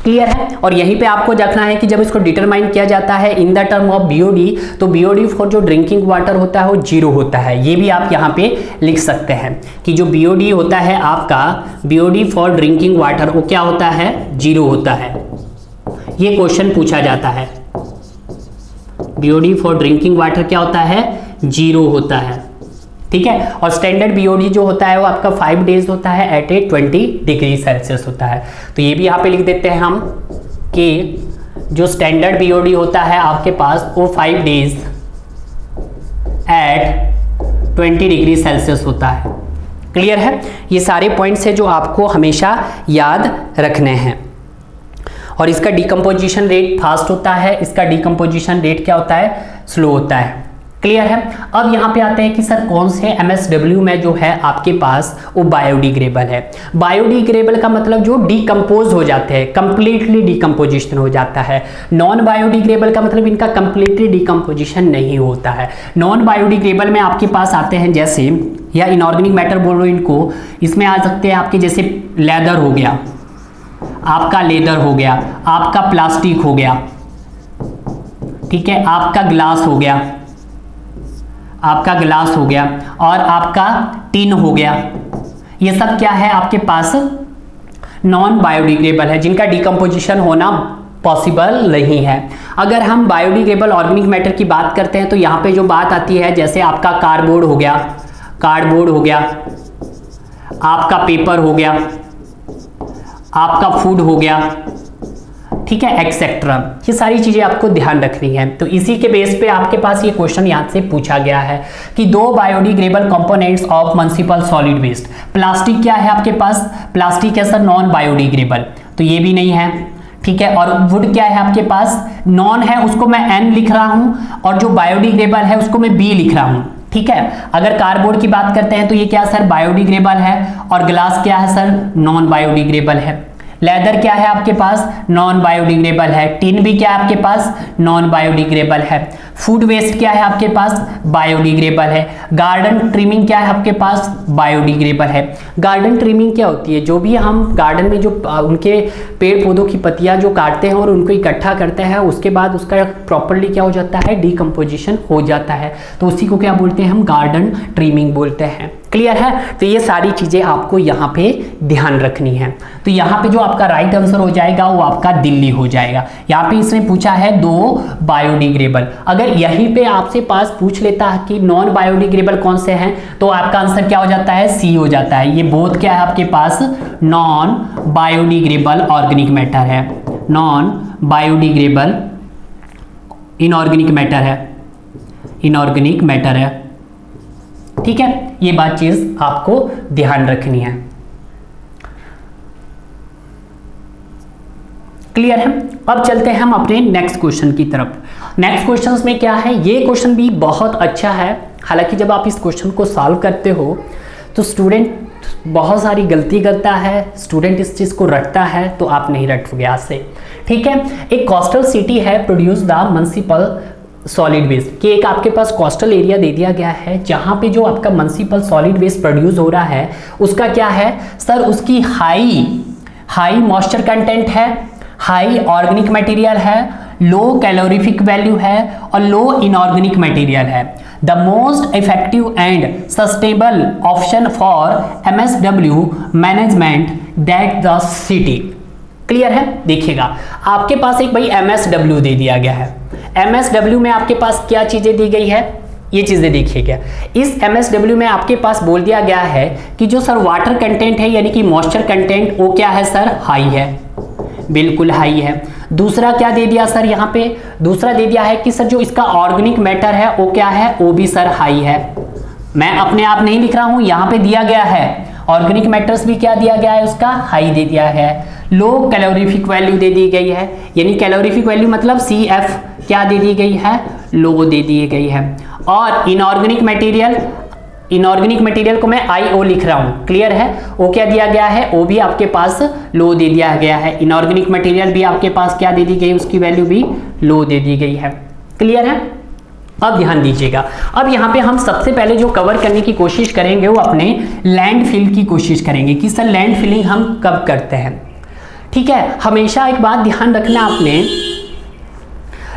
क्लियर है? और यहीं पे आपको देखना है कि जब इसको डिटरमाइन किया जाता है in the term of BOD, तो BOD फॉर जो ड्रिंकिंग वाटर होता है वो 0 होता है। ये भी आप यहाँ पे लिख सकते हैं कि जो BOD होता है आपका, BOD फॉर ड्रिंकिंग वाटर वो क्या होता है, 0 होता है। ये क्वेश्चन पूछा जाता है, BOD फॉर ड्रिंकिंग वाटर क्या होता है, 0 होता है, ठीक है। और स्टैंडर्ड BOD जो होता है वो आपका 5 डेज होता है एट ए 20 डिग्री सेल्सियस होता है। तो ये भी यहाँ पे लिख देते हैं हम कि जो स्टैंडर्ड BOD होता है आपके पास वो 5 डेज एट 20 डिग्री सेल्सियस होता है। क्लियर है? ये सारे पॉइंट्स है जो आपको हमेशा याद रखने हैं। और इसका डिकम्पोजिशन रेट फास्ट होता है, इसका डिकम्पोजिशन रेट क्या होता है, स्लो होता है। क्लियर है। अब यहाँ पे आते हैं कि सर कौन से MSW में जो है आपके पास वो बायोडिग्रेबल है। बायोडिग्रेबल का मतलब जो डिकम्पोज हो जाते हैं, कंप्लीटली डिकम्पोजिशन हो जाता है। नॉन बायोडिग्रेबल का मतलब इनका कंप्लीटली डिकम्पोजिशन नहीं होता है। नॉन बायोडिग्रेबल में आपके पास आते हैं जैसे, या इनऑर्गेनिक मैटर बोलो इनको, इसमें आ सकते हैं आपके जैसे लेदर हो गया, आपका लेदर हो गया, आपका प्लास्टिक हो गया, ठीक है, आपका ग्लास हो गया, आपका ग्लास हो गया, और आपका टिन हो गया। ये सब क्या है आपके पास नॉन बायोडिग्रेबल है, जिनका डिकम्पोजिशन होना पॉसिबल नहीं है। अगर हम बायोडिग्रेबल ऑर्गेनिक मैटर की बात करते हैं तो यहाँ पे जो बात आती है, जैसे आपका कार्डबोर्ड हो गया, कार्डबोर्ड हो गया, आपका पेपर हो गया, आपका फूड हो गया, ठीक है, एक्सेट्रा। ये सारी चीजें आपको ध्यान रखनी है। तो इसी के बेस पे आपके पास ये क्वेश्चन यहाँ से पूछा गया है कि दो biodegradable components of municipal solid waste. Plastic क्या है आपके पास, प्लास्टिक है सर नॉन बायोडिग्रेडेबल, तो ये भी नहीं है, ठीक है। और वुड क्या है आपके पास, नॉन है, उसको मैं N लिख रहा हूं, और जो बायोडिग्रेडेबल है उसको मैं B लिख रहा हूं, ठीक है। अगर कार्डबोर्ड की बात करते हैं तो ये क्या सर बायोडिग्रेडेबल है, और ग्लास क्या है सर नॉन बायोडिग्रेडेबल है। लेदर क्या है आपके पास, नॉन बायोडिग्रेडेबल है। टिन भी क्या है आपके पास, नॉन बायोडिग्रेडेबल है। फूड वेस्ट क्या है आपके पास, बायोडिग्रेडेबल है। गार्डन ट्रिमिंग क्या है आपके पास, बायोडिग्रेडेबल है। गार्डन ट्रिमिंग क्या होती है, जो भी हम गार्डन में जो उनके पेड़ पौधों की पत्तियां जो काटते हैं और उनको इकट्ठा करते हैं, उसके बाद उसका प्रॉपर्ली क्या हो जाता है, डिकम्पोजिशन हो जाता है, तो उसी को क्या बोलते हैं हम, गार्डन ट्रिमिंग बोलते हैं। क्लियर है। तो ये सारी चीजें आपको यहाँ पे ध्यान रखनी है। तो यहाँ पे जो आपका राइट आंसर हो जाएगा वो आपका दिल्ली हो जाएगा। यहाँ पे इसने पूछा है दो बायोडिग्रेडेबल। अगर यहीं पे आपसे पास पूछ लेता है कि नॉन बायोडिग्रेडेबल कौन से हैं, तो आपका आंसर क्या हो जाता है, सी हो जाता है। ये बोथ क्या है आपके पास, नॉन बायोडिग्रेडेबल ऑर्गेनिक मैटर है, नॉन बायोडिग्रेडेबल इनऑर्गेनिक मैटर है, इनऑर्गेनिक मैटर है, ठीक है। ये बात चीज आपको ध्यान रखनी है। क्लियर है। अब चलते हैं हम अपने नेक्स्ट क्वेश्चन की तरफ। नेक्स्ट क्वेश्चन में क्या है, ये क्वेश्चन भी बहुत अच्छा है। हालांकि जब आप इस क्वेश्चन को सॉल्व करते हो तो स्टूडेंट बहुत सारी गलती करता है, स्टूडेंट इस चीज को रटता है, तो आप नहीं रटोगे आज से, ठीक है। एक कोस्टल सिटी है produce the municipal solid waste, कि एक आपके पास कोस्टल एरिया दे दिया गया है जहां पे जो आपका म्युनिसिपल सॉलिड वेस्ट प्रोड्यूस हो रहा है उसका क्या है सर, उसकी हाई मॉइस्चर कंटेंट है, हाई ऑर्गेनिक मटेरियल है, लो कैलोरीफिक वैल्यू है और लो इनऑर्गेनिक मटेरियल है। The most effective and sustainable option for MSW management that the city. Clear है। देखिएगा आपके पास एक भाई MSW दे दिया गया है। MSW में आपके पास क्या चीजें दी गई है, ये चीजें देखिएगा। इस MSW में आपके पास बोल दिया गया है कि जो सर वाटर कंटेंट है यानी कि मॉइस्चर कंटेंट वो क्या है सर, हाई है, बिल्कुल हाई है। दूसरा क्या दे दिया सर, यहाँ पे दूसरा दे दिया है कि सर जो इसका ऑर्गेनिक मैटर है वो क्या है, वो भी सर हाई है। मैं अपने आप नहीं लिख रहा हूं, यहाँ पे दिया गया है ऑर्गेनिक मैटर्स भी क्या दिया गया है, उसका हाई दे दिया है। लो कैलोरीफिक वैल्यू दे दी गई है, यानी कैलोरीफिक वैल्यू मतलब CF क्या दे दी गई है, लो दे दी गई है। और इनऑर्गेनिक मटेरियल को मैं IO लिख रहा हूं, क्लियर है। वो क्या दिया गया है, वो भी आपके पास लो दे दिया गया है। इनऑर्गेनिक मटेरियल भी आपके पास क्या दे दी गई, उसकी वैल्यू भी लो दे दी गई है। क्लियर है। अब ध्यान दीजिएगा, अब यहाँ पे हम सबसे पहले जो कवर करने की कोशिश करेंगे वो अपने लैंडफिल की कोशिश करेंगे कि सर लैंडफिलिंग हम कब करते हैं, ठीक है। हमेशा एक बात ध्यान रखना आपने,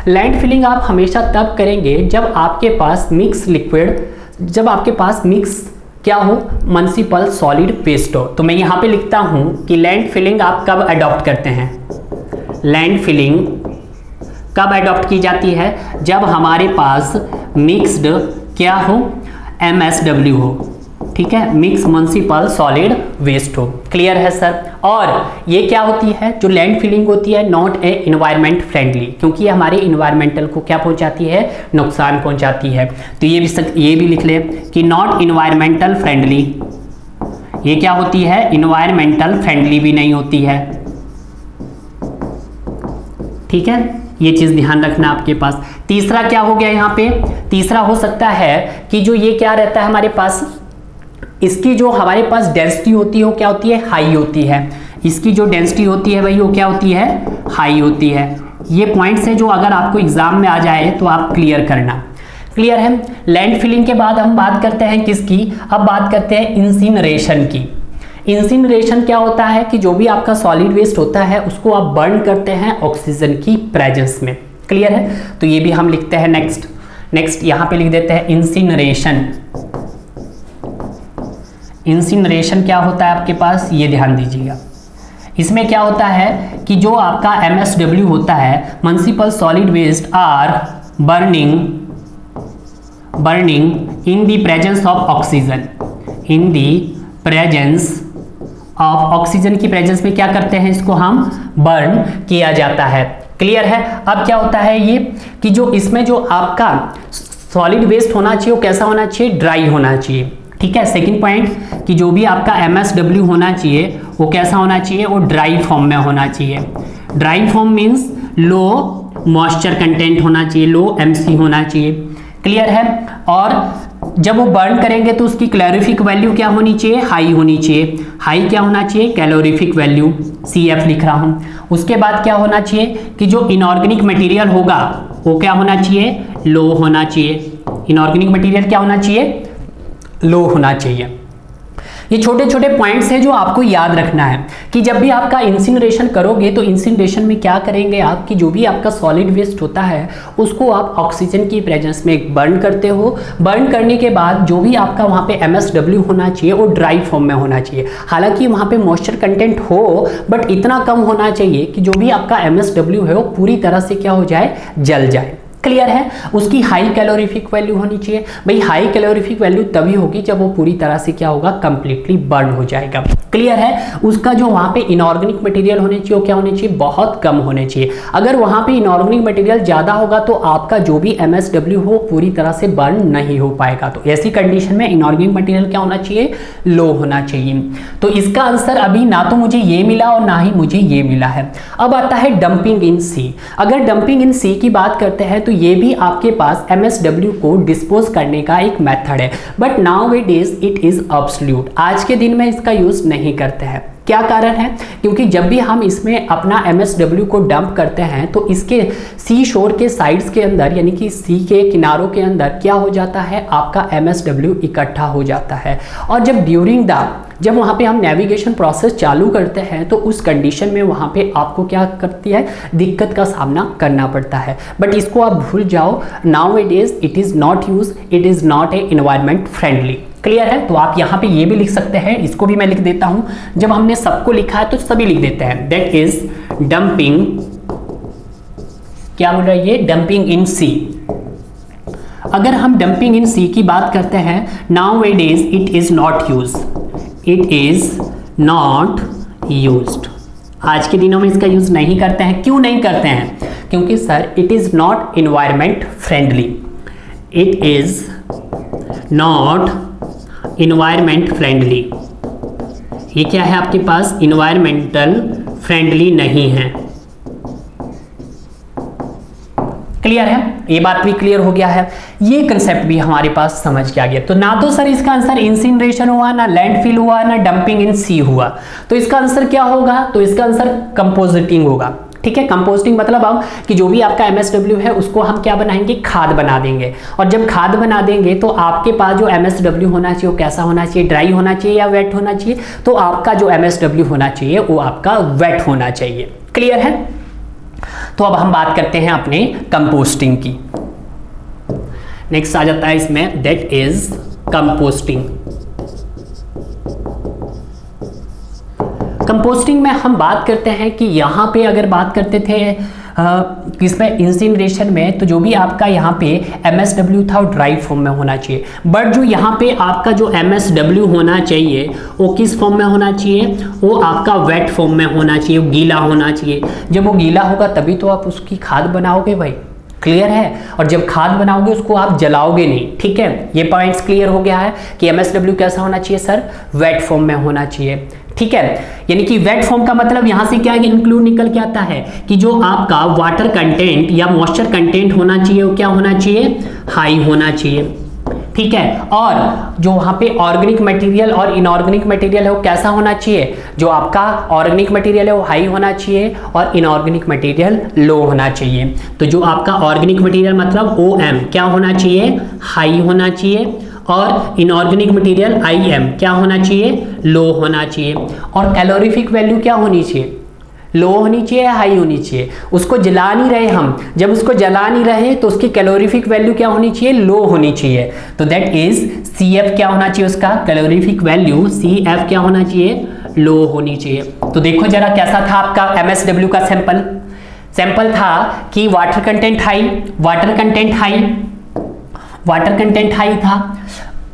लैंडफिलिंग आप हमेशा तब करेंगे जब आपके पास मिक्स लिक्विड, जब आपके पास मिक्स क्या हो, म्युनिसिपल सॉलिड वेस्ट हो। तो मैं यहाँ पे लिखता हूँ कि लैंडफिलिंग आप कब अडॉप्ट करते हैं, लैंडफिलिंग कब अडॉप्ट की जाती है, जब हमारे पास मिक्स्ड क्या हो, MSW हो, ठीक है, मिक्स म्युनिसिपल सॉलिड वेस्ट हो। क्लियर है सर। और ये क्या होती है, जो लैंड फिलिंग होती है नॉट ए इन्वायरमेंट फ्रेंडली, क्योंकि ये हमारे इन्वायरमेंटल को क्या पहुंचाती है, नुकसान पहुंचाती है। तो ये भी लिख ले कि नॉट इन्वायरमेंटल फ्रेंडली, ये क्या होती है, इन्वायरमेंटल फ्रेंडली भी नहीं होती है, ठीक है। ये चीज़ ध्यान रखना आपके पास। तीसरा क्या हो गया यहाँ पे, तीसरा हो सकता है कि जो ये क्या रहता है हमारे पास, इसकी जो हमारे पास डेंसिटी होती है वो क्या होती है, हाई होती है। इसकी जो डेंसिटी होती है भाई वो क्या होती है, हाई होती है। ये पॉइंट्स हैं जो अगर आपको एग्जाम में आ जाए तो आप क्लियर करना। क्लियर है। लैंड फिलिंग के बाद हम बात करते हैं किसकी, अब बात करते हैं इंसिनरेशन की। इंसिनरेशन क्या होता है कि जो भी आपका सॉलिड वेस्ट होता है उसको आप बर्न करते हैं ऑक्सीजन की प्रेजेंस में। क्लियर है, तो ये भी हम लिखते हैं नेक्स्ट यहाँ पे लिख देते हैं इंसिनरेशन। इंसिनरेशन क्या होता है आपके पास, ये ध्यान दीजिएगा। इसमें क्या होता है कि जो आपका MSW होता है, municipal solid waste are burning in the presence of oxygen. In the presence of oxygen की प्रेजेंस में क्या करते हैं, इसको हम बर्न किया जाता है। क्लियर है। अब क्या होता है ये कि जो इसमें जो आपका सॉलिड वेस्ट होना चाहिए वो कैसा होना चाहिए, ड्राई होना चाहिए। ठीक है। सेकंड पॉइंट कि जो भी आपका MSW होना चाहिए वो कैसा होना चाहिए, वो ड्राई फॉर्म में होना चाहिए। Dry form means low moisture content होना चाहिए, लो MC होना चाहिए। क्लियर है। और जब वो बर्न करेंगे तो उसकी कैलोरीफिक वैल्यू क्या होनी चाहिए, हाई होनी चाहिए। हाई क्या होना चाहिए, कैलोरीफिक वैल्यू, CF लिख रहा हूँ। उसके बाद क्या होना चाहिए कि जो इनऑर्गेनिक मटेरियल होगा वो क्या होना चाहिए, लो होना चाहिए। इनऑर्गेनिक मटेरियल क्या होना चाहिए, लो होना चाहिए। ये छोटे छोटे पॉइंट्स हैं जो आपको याद रखना है कि जब भी आपका इंसिनरेशन करोगे तो इंसिनरेशन में क्या करेंगे आप कि जो भी आपका सॉलिड वेस्ट होता है उसको आप ऑक्सीजन की प्रेजेंस में बर्न करते हो। बर्न करने के बाद जो भी आपका वहाँ पे MSW होना चाहिए वो ड्राई फॉर्म में होना चाहिए। हालांकि वहाँ पे मॉइस्चर कंटेंट हो बट इतना कम होना चाहिए कि जो भी आपका MSW है वो पूरी तरह से क्या हो जाए, जल जाए। क्लियर है। उसकी हाई कैलोरीफिक वैल्यू होनी चाहिए। भाई हाई कैलोरीफिक वैल्यू तभी होगी जब वो पूरी तरह से क्या होगा, कंप्लीटली बर्न हो जाएगा। क्लियर है। उसका जो वहाँ पे इनऑर्गेनिक मटेरियल होने चाहिए वो क्या होने चाहिए, बहुत कम होने चाहिए। अगर वहाँ पे इनऑर्गेनिक मटेरियल ज़्यादा होगा तो आपका जो भी MSW हो पूरी तरह से बर्न नहीं हो पाएगा। तो ऐसी कंडीशन में इनऑर्गेनिक मटेरियल क्या होना चाहिए, लो होना चाहिए। तो इसका आंसर अभी ना तो मुझे ये मिला और ना ही मुझे ये मिला है। अब आता है डंपिंग इन सी। अगर डंपिंग इन सी की बात करते हैं तो ये भी आपके पास MSW को डिस्पोज करने का एक मेथड है, but nowadays it is absolute. आज के दिन में इसका यूज नहीं करते हैं। क्या कारण है, क्योंकि जब भी हम इसमें अपना MSW को डंप करते हैं तो इसके सी शोर के साइड्स के अंदर यानी कि सी के किनारों के अंदर क्या हो जाता है, आपका MSW इकट्ठा हो जाता है। और जब वहाँ पे हम नेविगेशन प्रोसेस चालू करते हैं तो उस कंडीशन में वहाँ पे आपको क्या करती है, दिक्कत का सामना करना पड़ता है। बट इसको आप भूल जाओ, nowadays it is not use, it is not a environment friendly. Clear है। तो आप यहाँ पे ये भी लिख सकते हैं, इसको भी मैं लिख देता हूँ। जब हमने सबको लिखा है तो सभी लिख देते हैं। दैट इज डंपिंग, क्या बोल रहा है ये, डंपिंग इन सी। अगर हम डंपिंग इन सी की बात करते हैं, nowadays it is not use, it is not used. आज के दिनों में इसका यूज नहीं करते हैं। क्यों नहीं करते हैं, क्योंकि sir it is not environment friendly, it is not environment friendly. ये क्या है आपके पास, इन्वायरमेंटल फ्रेंडली नहीं है। क्लियर है, ये बात भी क्लियर हो गया है। ये कंसेप्ट भी हमारे पास समझ के आ गया। तो ना तो सर इसका आंसर इंसिनरेशन हुआ, ना लैंडफिल हुआ, ना डंपिंग इन सी हुआ। तो इसका आंसर क्या होगा, तो इसका आंसर कंपोजिटिंग होगा। ठीक है। कंपोस्टिंग मतलब अब कि जो भी आपका MSW है उसको हम क्या बनाएंगे, खाद बना देंगे। और जब खाद बना देंगे तो आपके पास जो MSW होना चाहिए वो कैसा होना चाहिए, ड्राई होना चाहिए या वेट होना चाहिए। तो आपका जो MSW होना चाहिए वो आपका वेट होना चाहिए। क्लियर है। तो अब हम बात करते हैं अपने कंपोस्टिंग की। नेक्स्ट आ जाता है इसमें, दैट इज कंपोस्टिंग। कंपोस्टिंग में हम बात करते हैं कि यहाँ पे अगर बात करते थे इसमें इंसिनरेशन में, तो जो भी आपका यहाँ पे MSW था वो ड्राई फॉर्म में होना चाहिए। बट जो यहाँ पे आपका जो MSW होना चाहिए वो किस फॉर्म में होना चाहिए, वो आपका वेट फॉर्म में होना चाहिए, वो गीला होना चाहिए। जब वो गीला होगा तभी तो आप उसकी खाद बनाओगे भाई। क्लियर है। और जब खाद बनाओगे उसको आप जलाओगे नहीं, ठीक है। ये पॉइंट्स क्लियर हो गया है कि MSW कैसा होना चाहिए सर, वेट फॉर्म में होना चाहिए, ठीक है। यानी कि वेट फॉर्म का मतलब यहां से क्या इंक्लूड निकल के आता है कि जो आपका वाटर कंटेंट या मॉइस्चर कंटेंट होना चाहिए वो क्या होना चाहिए, हाई होना चाहिए, ठीक है। और जो वहां पे ऑर्गेनिक मटेरियल और इनऑर्गेनिक मटेरियल है वो कैसा होना चाहिए, जो आपका ऑर्गेनिक मटेरियल है वो हाई होना चाहिए और इनऑर्गेनिक मटेरियल लो होना चाहिए। तो जो आपका ऑर्गेनिक मटेरियल मतलब OM क्या होना चाहिए, हाई होना चाहिए, और इनऑर्गेनिक मटेरियल IM क्या होना चाहिए, लो होना चाहिए। और कैलोरीफिक वैल्यू क्या होनी चाहिए, लो होनी चाहिए, हाई होनी चाहिए। उसको जला नहीं रहे हम, जब उसको जला नहीं रहे तो उसकी कैलोरीफिक वैल्यू क्या होनी चाहिए, लो होनी चाहिए। तो दैट इज CF क्या होना चाहिए, उसका कैलोरीफिक वैल्यू CF क्या होना चाहिए, लो होनी चाहिए। तो देखो जरा कैसा था आपका MSW का सैंपल था कि water content high, water content high था,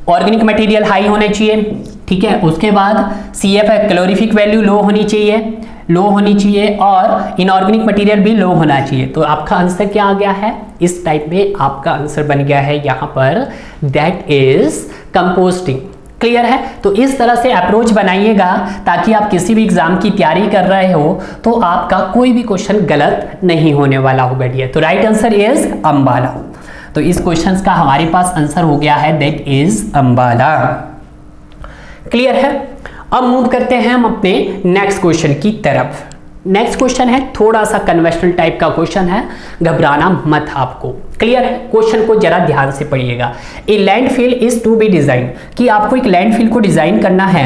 ऑर्गेनिक मटेरियल हाई होने चाहिए, ठीक है। उसके बाद CF कैलोरीफिक वैल्यू लो होनी चाहिए और इनऑर्गेनिक मटेरियल भी लो होना चाहिए। तो आपका आंसर क्या आ गया है, इस टाइप में आपका आंसर बन गया है यहाँ पर, दैट इज कंपोस्टिंग। क्लियर है। तो इस तरह से अप्रोच बनाइएगा ताकि आप किसी भी एग्जाम की तैयारी कर रहे हो तो आपका कोई भी क्वेश्चन गलत नहीं होने वाला होगा डियर। तो राइट आंसर इज अंबाला। तो इस क्वेश्चन का हमारे पास आंसर हो गया है, दैट इज अंबाला। क्लियर है। अब मूव करते हैं हम अपने नेक्स्ट क्वेश्चन की तरफ। नेक्स्ट क्वेश्चन है थोड़ा सा कन्वेंशनल टाइप का क्वेश्चन है, घबराना मत आपको। क्लियर है। क्वेश्चन को जरा ध्यान से पढ़िएगा। A landfill is to be design, कि आपको एक लैंडफिल को डिजाइन करना है।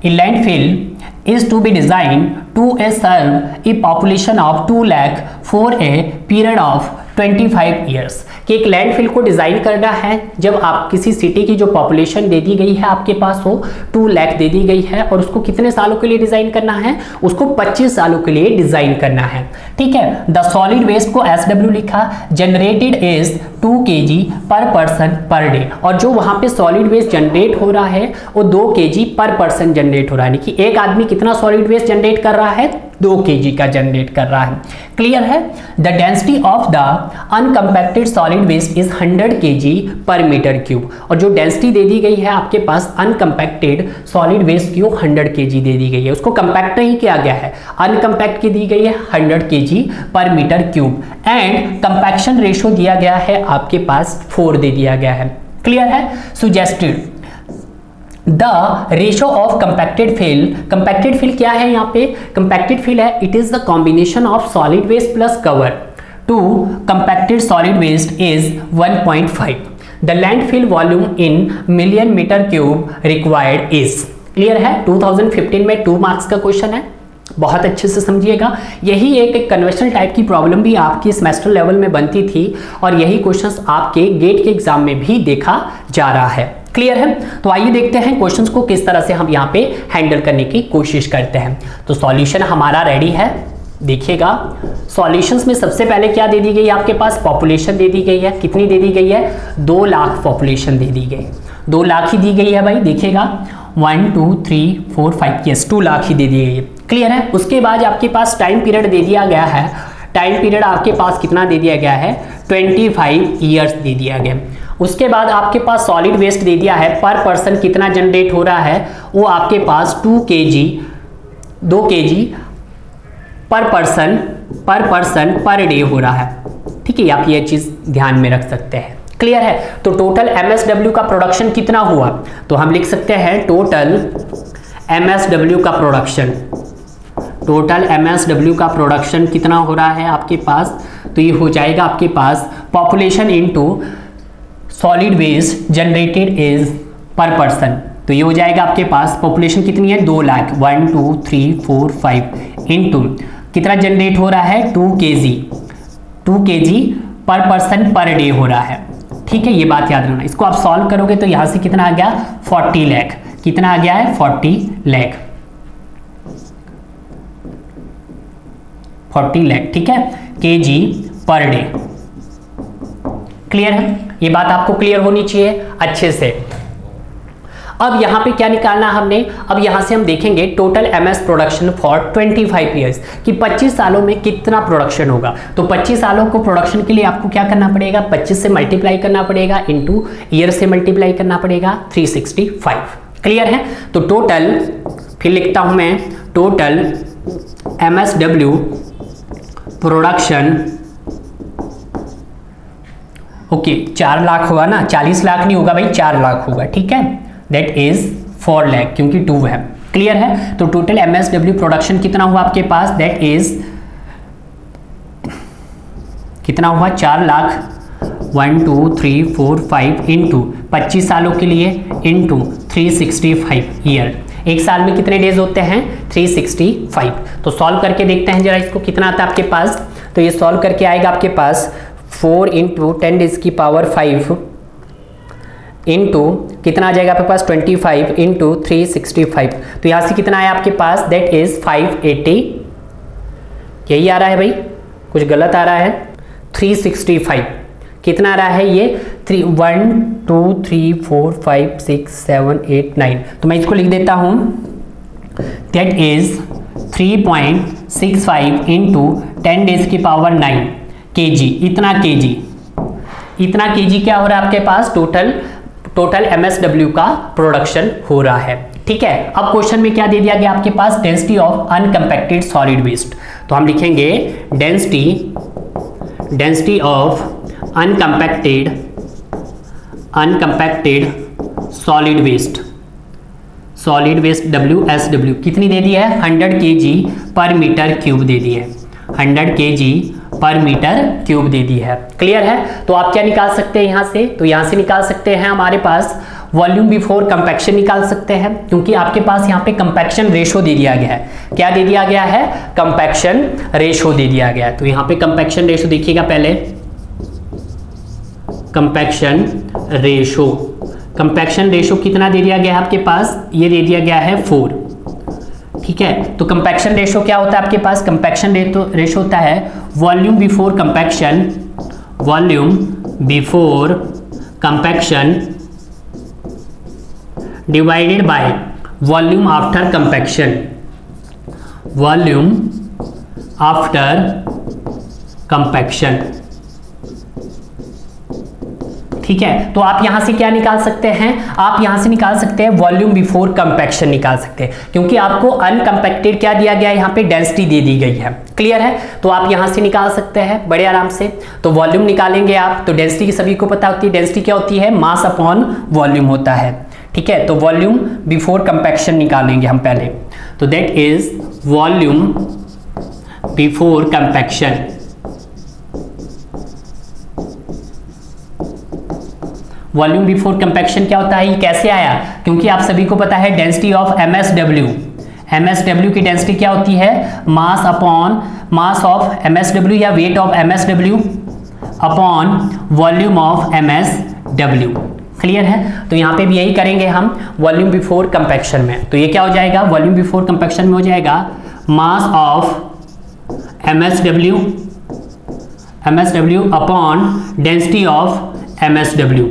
A landfill is to be design to a serve a population of 2 lakh for a period of 25 years, कि एक लैंडफिल को डिजाइन करना है जब आप किसी सिटी की जो पॉपुलेशन दे दी गई है आपके पास हो 2 लाख दे दी गई है, और उसको कितने सालों के लिए डिजाइन करना है, उसको 25 सालों के लिए डिजाइन करना है, ठीक है। द सॉलिड वेस्ट को SW लिखा, जनरेटेड इज 2 kg पर पर्सन पर डे, और जो वहां पे सॉलिड वेस्ट जनरेट हो रहा है वो 2 kg पर पर्सन जनरेट हो रहा है, यानी कि एक आदमी कितना सॉलिड वेस्ट जनरेट कर रहा है, 2 kg का जनरेट कर रहा है। क्लियर है। The density of the uncompacted solid waste is 100 kg per metre cube, और जो डेंसिटी दे दी गई है आपके पास अनकम्पैक्टेड सॉलिड वेस्ट की 100 kg दे दी गई है, उसको कंपैक्ट नहीं किया गया है, अनकम्पैक्ट की दी गई है 100 kg per metre cube, and compaction ratio दिया गया है आपके पास 4 दे दिया गया है। क्लियर है। Suggested the ratio of compacted fill क्या है यहाँ पे, कंपैक्टेड फिल है, it is the combination of solid waste plus cover to compacted solid waste is 1.5। The landfill volume in million metre cube required is. Clear है। 2015 में 2 marks का question है, बहुत अच्छे से समझिएगा। यही एक कन्वेंशनल टाइप की प्रॉब्लम भी आपकी सेमेस्टर लेवल में बनती थी, और यही क्वेश्चंस आपके गेट के एग्जाम में भी देखा जा रहा है। क्लियर है। तो आइए देखते हैं क्वेश्चंस को किस तरह से हम यहाँ पे हैंडल करने की कोशिश करते हैं। तो सॉल्यूशन हमारा रेडी है, देखिएगा। सॉल्यूशंस में सबसे पहले क्या दे दी गई आपके पास, पॉपुलेशन दे दी गई है, कितनी दे दी गई है, 2 लाख पॉपुलेशन दे दी गई, 2 लाख ही दी गई है भाई, देखिएगा 1 2 3 4 5, यस 2 लाख ही दे दी गई है। क्लियर है। उसके बाद आपके पास टाइम पीरियड दे दिया गया है, टाइम पीरियड आपके पास कितना दे दिया गया है, 25 ईयर्स दे दिया गया। उसके बाद आपके पास सॉलिड वेस्ट दे दिया है, पर पर्सन कितना जनरेट हो रहा है, वो आपके पास 2 kg पर पर्सन पर डे हो रहा है, ठीक है। आप ये चीज ध्यान में रख सकते हैं। क्लियर है। तो टोटल MSW का प्रोडक्शन कितना हुआ, तो हम लिख सकते हैं टोटल MSW का प्रोडक्शन कितना हो रहा है आपके पास, तो ये हो जाएगा आपके पास population into solid waste generated is per person, तो ये हो जाएगा आपके पास पॉपुलेशन कितनी है, 2 लाख, 1 2 3 4 5 इनटू कितना जनरेट हो रहा है, 2 kg पर पर्सन पर डे हो रहा है, ठीक है। ये बात याद रखना। इसको आप सॉल्व करोगे तो यहां से कितना आ गया, 40 लाख, कितना आ गया है, 40 लाख, ठीक है, kg पर डे। क्लियर है। ये बात आपको क्लियर होनी चाहिए अच्छे से। अब यहाँ पे क्या निकालना हमने, अब यहाँ से हम देखेंगे total MS production for 25 years कि 25 सालों में कितना प्रोडक्शन होगा। तो 25 सालों को प्रोडक्शन के लिए आपको क्या करना पड़ेगा, 25 से मल्टीप्लाई करना पड़ेगा इंटू ईयर से मल्टीप्लाई करना पड़ेगा 365। क्लियर है। तो टोटल, फिर लिखता हूं मैं, total MSW production, okay 4 lakh होगा ना, 40 लाख नहीं होगा भाई, 4 लाख होगा, ठीक है, दैट इज 4 लाख क्योंकि 2 है। क्लियर है। तो टोटल MSW प्रोडक्शन कितना हुआ आपके पास, दैट इज कितना हुआ, 4 लाख 1 2 3 4 5 इंटू 25 सालों के लिए इंटू 365 ईयर। एक साल में कितने डेज होते हैं, 365। तो सॉल्व करके देखते हैं जरा इसको, कितना आता है आपके पास। तो ये सॉल्व करके आएगा आपके पास 4 इंटू 10 डेज की पावर 5 इंटू कितना आ जाएगा आपके पास 25 इंटू 365। तो यहाँ से कितना आया आपके पास, दैट इज 580, यही आ रहा है भाई, कुछ गलत आ रहा है, 365 कितना आ रहा है ये 1 2 3 4 5 6 7 8 9। तो मैं इसको लिख देता हूँ, दैट इज 3.65 इंटू 10 डेज की पावर 9 kg। इतना kg क्या हो रहा है आपके पास, टोटल MSW का प्रोडक्शन हो रहा है। ठीक है। अब क्वेश्चन में क्या दे दिया गया आपके पास, density of uncompacted solid waste. तो हम लिखेंगे density of uncompacted solid waste WSW कितनी दे दी है, 100 kg पर मीटर क्यूब दे दी है, 100 kg पर मीटर क्यूब दे दी है। क्लियर है। तो आप क्या निकाल सकते हैं यहाँ से, तो यहाँ से निकाल सकते हैं हमारे पास वॉल्यूम बिफोर कंपैक्शन निकाल सकते हैं, क्योंकि आपके पास यहाँ पे कंपैक्शन रेशो दे दिया गया है। क्या दे दिया गया है, कंपैक्शन रेशो दे दिया गया है। तो यहाँ पे कंपैक्शन रेशो देखिएगा पहले, कंपैक्शन रेशो कितना दे दिया गया है आपके पास, ये दे दिया गया है 4। ठीक है। तो कंपैक्शन रेशो क्या होता है आपके पास, कंपैक्शन रेशो होता है volume before compaction divided by volume after compaction. ठीक है। तो आप यहां से क्या निकाल सकते हैं, आप यहां से निकाल सकते हैं वॉल्यूम बिफोर कंपैक्शन निकाल सकते हैं, क्योंकि आपको अनकम्पैक्टेड क्या दिया गया है, यहां पे डेंसिटी दे दी गई है। क्लियर है। तो आप यहां से निकाल सकते हैं बड़े आराम से। तो वॉल्यूम निकालेंगे आप, तो डेंसिटी की सभी को पता होती है, डेंसिटी क्या होती है, मास अपॉन वॉल्यूम होता है। ठीक है। तो वॉल्यूम बिफोर कंपैक्शन निकालेंगे हम पहले, तो that is volume before compaction. Volume before compaction क्या होता है, ये कैसे आया, क्योंकि आप सभी को पता है डेंसिटी ऑफ MSW की डेंसिटी क्या होती है, मास ऑफ MSW या wait of MSW upon volume of MSW। Clear है। तो यहाँ पे भी यही करेंगे हम वॉल्यूम बिफोर कंपैक्शन में। तो ये क्या हो जाएगा, वॉल्यूम बिफोर कंपैक्शन में हो जाएगा मास of MSW upon density of MSW।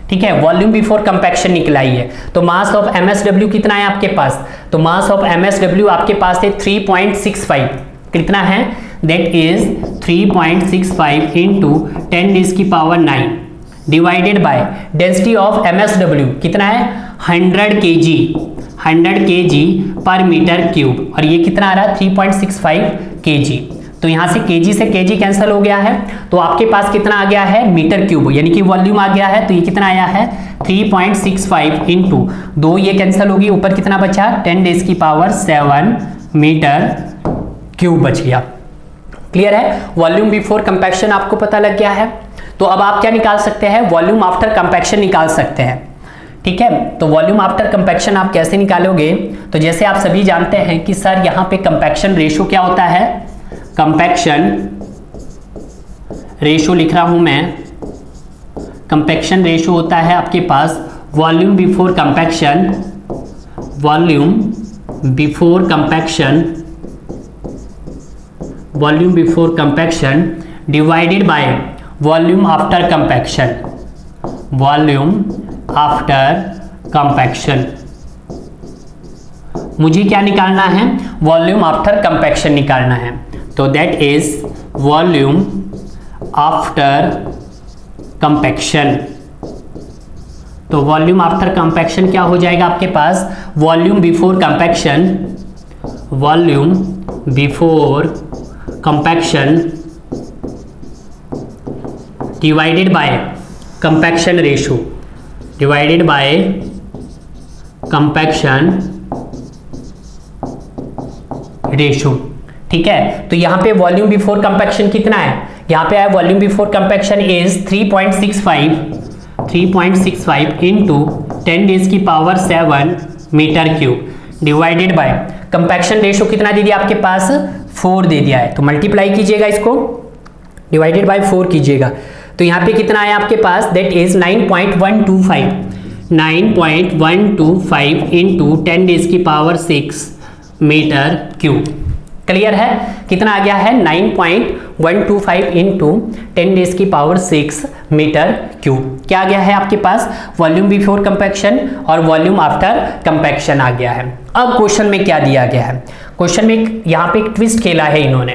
ठीक है। वॉल्यूम बिफोर कंपैक्शन निकला ही है। तो मास ऑफ MSW कितना है आपके पास, तो मास ऑफ MSW आपके पास है 3.65। कितना है, दैट इज 3.65 इंटू 10 डेज की power 9 divided by density of MSW कितना है, 100 kg पर मीटर क्यूब, और ये कितना आ रहा है 3.65 kg। तो यहाँ से kg से kg कैंसिल हो गया है, तो आपके पास कितना आ गया है, मीटर क्यूब, यानी कि वॉल्यूम आ गया है। तो ये कितना आया है 3.65 इंटू 2, ये कैंसिल होगी, ऊपर कितना बचा 10 डेज की पावर 7 मीटर क्यूब बच गया। क्लियर है। वॉल्यूम बिफोर कंपैक्शन आपको पता लग गया है। तो अब आप क्या निकाल सकते हैं, वॉल्यूम आफ्टर कंपैक्शन निकाल सकते हैं। ठीक है। तो वॉल्यूम आफ्टर कंपैक्शन आप कैसे निकालोगे, तो जैसे आप सभी जानते हैं कि सर यहाँ पे कंपैक्शन रेशो क्या होता है, कंपैक्शन रेशो लिख रहा हूं मैं, कंपैक्शन रेशो होता है आपके पास volume before compaction divided by volume after volume after compaction. मुझे क्या निकालना है? वॉल्यूम आफ्टर कंपैक्शन निकालना है। तो that is volume after compaction. तो वॉल्यूम आफ्टर कंपैक्शन क्या हो जाएगा आपके पास? Volume before compaction, volume before compaction divided by compaction ratio, divided by compaction ratio. ठीक है, तो यहां पे वॉल्यूम बिफोर कंपैक्शन कितना है? यहां पे है volume before compaction is 3.65 into 10 raise की power 7 meter cube divided by compaction ratio कितना दे दिया आपके पास? 4 दे दिया है। तो मल्टीप्लाई कीजिएगा, इसको डिवाइडेड बाय 4 कीजिएगा, तो यहाँ पे कितना आया आपके पास? दैट इज 9.125 इंटू 10 रेज़ की पावर 6 मीटर क्यूब। क्लियर है? कितना आ गया है? 9.125 इंटू 10 रेज़ की पावर 6 मीटर क्यूब। क्या आ गया है आपके पास? वॉल्यूम बिफोर कंपैक्शन और वॉल्यूम आफ्टर कंपैक्शन आ गया है। अब क्वेश्चन में क्या दिया गया है? क्वेश्चन में यहाँ पे एक ट्विस्ट खेला है इन्होंने,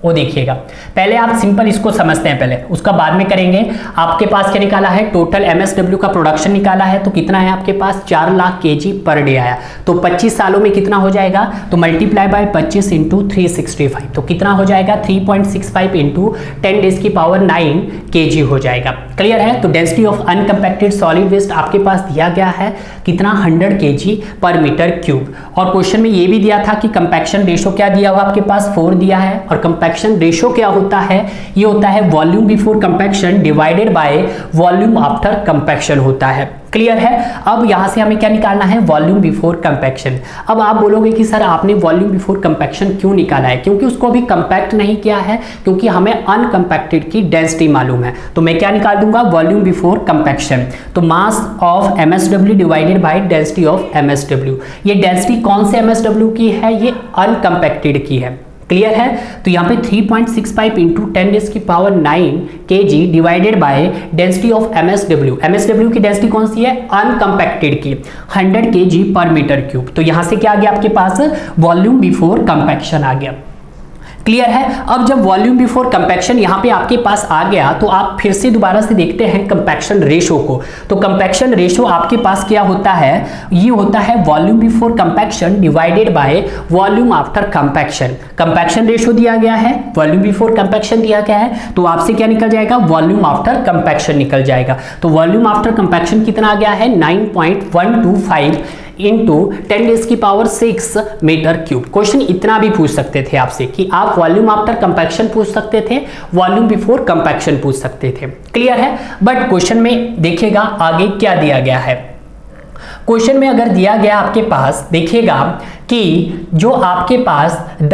वो देखिएगा। पहले आप सिंपल इसको समझते हैं, पहले उसका बाद में करेंगे। आपके पास क्या निकाला है? टोटल MSW का प्रोडक्शन निकाला है, तो कितना है आपके पास? 4 लाख kg पर डे आया। तो 25 सालों में कितना हो जाएगा? तो मल्टीप्लाई बाय 25 इंटू 365, तो कितना हो जाएगा? 3.65 इंटू 10 रेज़ की पावर 9 kg हो जाएगा। क्लियर है? तो density of uncompacted solid waste आपके पास दिया गया है कितना? 100 kg पर मीटर क्यूब। और क्वेश्चन में ये भी दिया था कि कंपैक्शन रेशो क्या दिया हुआ आपके पास? 4 दिया है। और कंपैक्शन रेशो क्या होता है? ये होता है volume before compaction divided by volume after compaction होता है। क्लियर है? अब यहां से हमें क्या निकालना है? Volume before compaction. अब आप बोलोगे कि सर आपने वॉल्यूम बिफोर कंपैक्शन क्यों निकाला है? क्योंकि उसको अभी कंपैक्ट नहीं किया है, क्योंकि हमें अनकंपैक्टेड की डेंसिटी मालूम है। तो मैं क्या निकाल दूंगा? Volume before compaction. तो mass of MSW divided by density of MSW। ये डेंसिटी कौन से MSW की है? ये अनकंपैक्टेड की है। क्लियर है? तो यहाँ पे 3.65 इंटू 10 रेज़ की power 9 kg divided by density of MSW। MSW की डेंसिटी कौन सी है? अनकंपैक्टेड की, 100 kg पर मीटर क्यूब। तो यहाँ से क्या आ गया आपके पास? वॉल्यूम बिफोर कंपैक्शन आ गया। क्लियर है? अब जब वॉल्यूम बिफोर कंपैक्शन यहाँ पे आपके पास आ गया, तो आप फिर से दोबारा से देखते हैं कंपैक्शन रेशो को। तो कंपैक्शन रेशो आपके पास क्या होता है? ये होता है volume before compaction divided by volume after compaction. Compaction ratio दिया गया है, वॉल्यूम बिफोर कंपैक्शन दिया गया है, तो आपसे क्या निकल जाएगा? वॉल्यूम आफ्टर कंपैक्शन निकल जाएगा। तो वॉल्यूम आफ्टर कंपैक्शन कितना आ गया है? 9.125 इंटू 10 रेज़ की पावर 6 मीटर क्यूब। क्वेश्चन इतना भी पूछ सकते थे आपसे कि आप वॉल्यूम आफ्टर कंपैक्शन पूछ सकते थे, वॉल्यूम बिफोर कंपैक्शन पूछ सकते थे। क्लियर है? बट क्वेश्चन में देखिएगा आगे क्या दिया गया है। क्वेश्चन में अगर दिया गया आपके पास, देखिएगा कि जो आपके पास the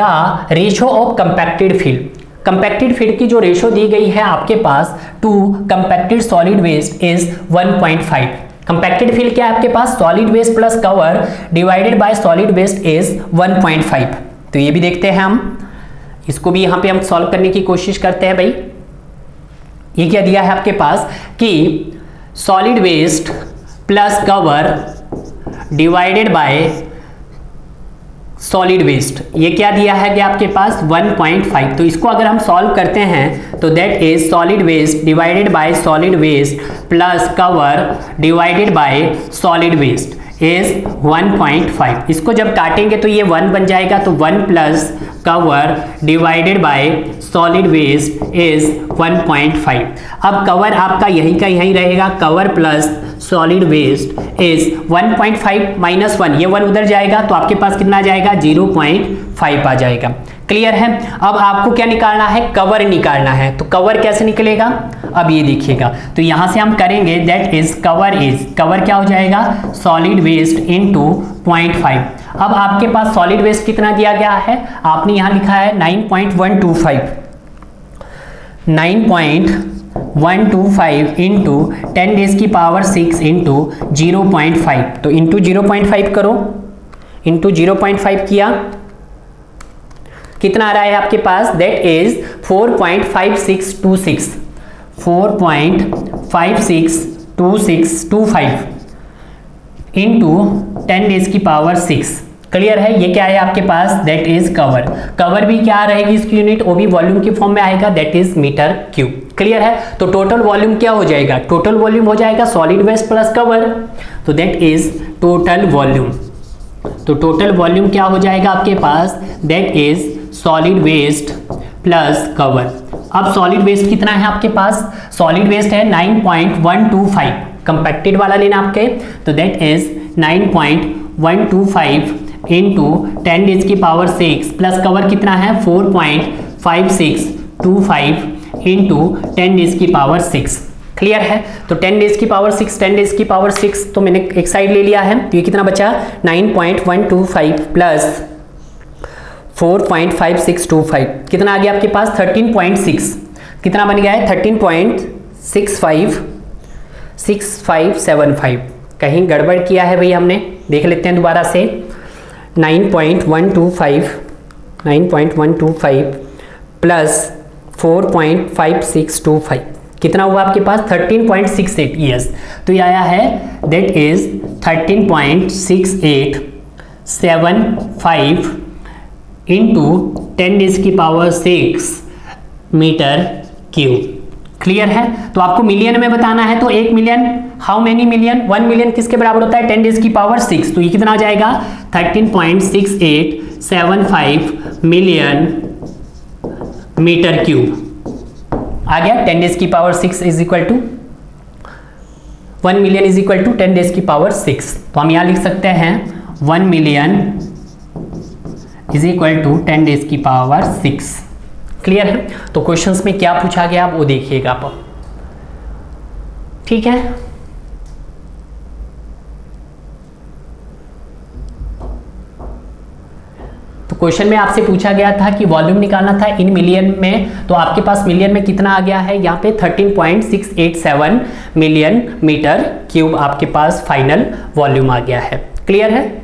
ratio of compacted field, compacted field की जो रेशो दी गई है आपके पास to compacted solid waste is 1.5। Compacted field क्या है आपके पास? Solid waste plus cover divided by solid waste is 1.5। तो ये भी देखते हैं हम, इसको भी यहां पे हम सॉल्व करने की कोशिश करते हैं। भाई ये क्या दिया है आपके पास कि solid waste plus cover divided by solid waste, ये क्या दिया है कि आपके पास 1.5। तो इसको अगर हम सॉल्व करते हैं तो that is solid waste divided by solid waste plus cover divided by solid waste is 1.5। इसको जब काटेंगे तो ये 1 बन जाएगा, तो 1 plus cover divided by solid waste is 1.5। अब कवर आपका यही का यही रहेगा, cover plus solid waste is 1.5 minus 1, ये 1 उधर जाएगा तो आपके पास कितना आ जाएगा? 0.5 आ जाएगा। क्लियर है? अब आपको क्या निकालना है? कवर निकालना है। तो कवर कैसे निकलेगा? अब ये देखिएगा, तो यहां से हम करेंगे दैट इज कवर क्या हो जाएगा? Solid waste into 0.5। अब आपके पास सॉलिड वेस्ट कितना दिया गया है? आपने यहां लिखा है 9.125 इंटू 10 रेज़ की पावर 6 इंटू 0.5। तो इंटू 0.5 करो, इंटू 0.5 किया, कितना आ रहा है आपके पास? दैट इज 4.5626 2625 इंटू 10 रेज़ की पावर 6। क्लियर है? ये क्या है आपके पास? That is cover. कवर भी क्या रहेगी इसकी यूनिट? वो भी वॉल्यूम की फॉर्म में आएगा, that is metre cube. Clear है? तो टोटल वॉल्यूम क्या हो जाएगा? टोटल वॉल्यूम हो जाएगा सॉलिड वेस्ट प्लस कवर, तो दैट इज टोटल वॉल्यूम। तो टोटल वॉल्यूम क्या हो जाएगा आपके पास? That is solid waste plus cover. अब सॉलिड वेस्ट कितना है आपके पास? सॉलिड वेस्ट है 9.125, कंपैक्टेड वाला लेना आपके, तो दैट इज 9.125 इंटू 10 रेज़ की पावर 6 प्लस कवर कितना है? 4.5625 इंटू 10 रेज़ की पावर 6। क्लियर है? तो 10 रेज़ की पावर 6, 10 रेज़ की पावर 6 तो मैंने एक साइड ले लिया है, तो ये कितना बचा? 9.125 प्लस 4.5625 कितना आ गया आपके पास? 13.6। कितना बन गया है? 13.6575। कहीं गड़बड़ किया है भाई हमने, देख लेते हैं दोबारा से। 9.125 प्लस 4.5625 कितना हुआ आपके पास? 13.68। यस, तो ये आया है दैट इज 13.6875 इंटू 10 रेज़ की पावर 6 मीटर क्यूब। क्लियर है? तो आपको मिलियन में बताना है, तो 1 million, how many million? 1 million किसके बराबर होता है? 10 रेज़ की पावर 6, तो ये कितना आ जाएगा? 13.6875 मिलियन मीटर क्यूब आ गया। 10 रेज़ की power 6 is equal to 1 million is equal to 10 raise की पावर 6, तो हम यहाँ लिख सकते हैं 1 million is equal to 10 raise की पावर 6। क्लियर है? तो क्वेश्चंस में क्या पूछा गया आप वो देखिएगा आप, ठीक है? तो क्वेश्चन में आपसे पूछा गया था कि वॉल्यूम निकालना था इन मिलियन में, तो आपके पास मिलियन में कितना आ गया है? यहाँ पे 13.687 मिलियन मीटर क्यूब आपके पास फाइनल वॉल्यूम आ गया है। क्लियर है?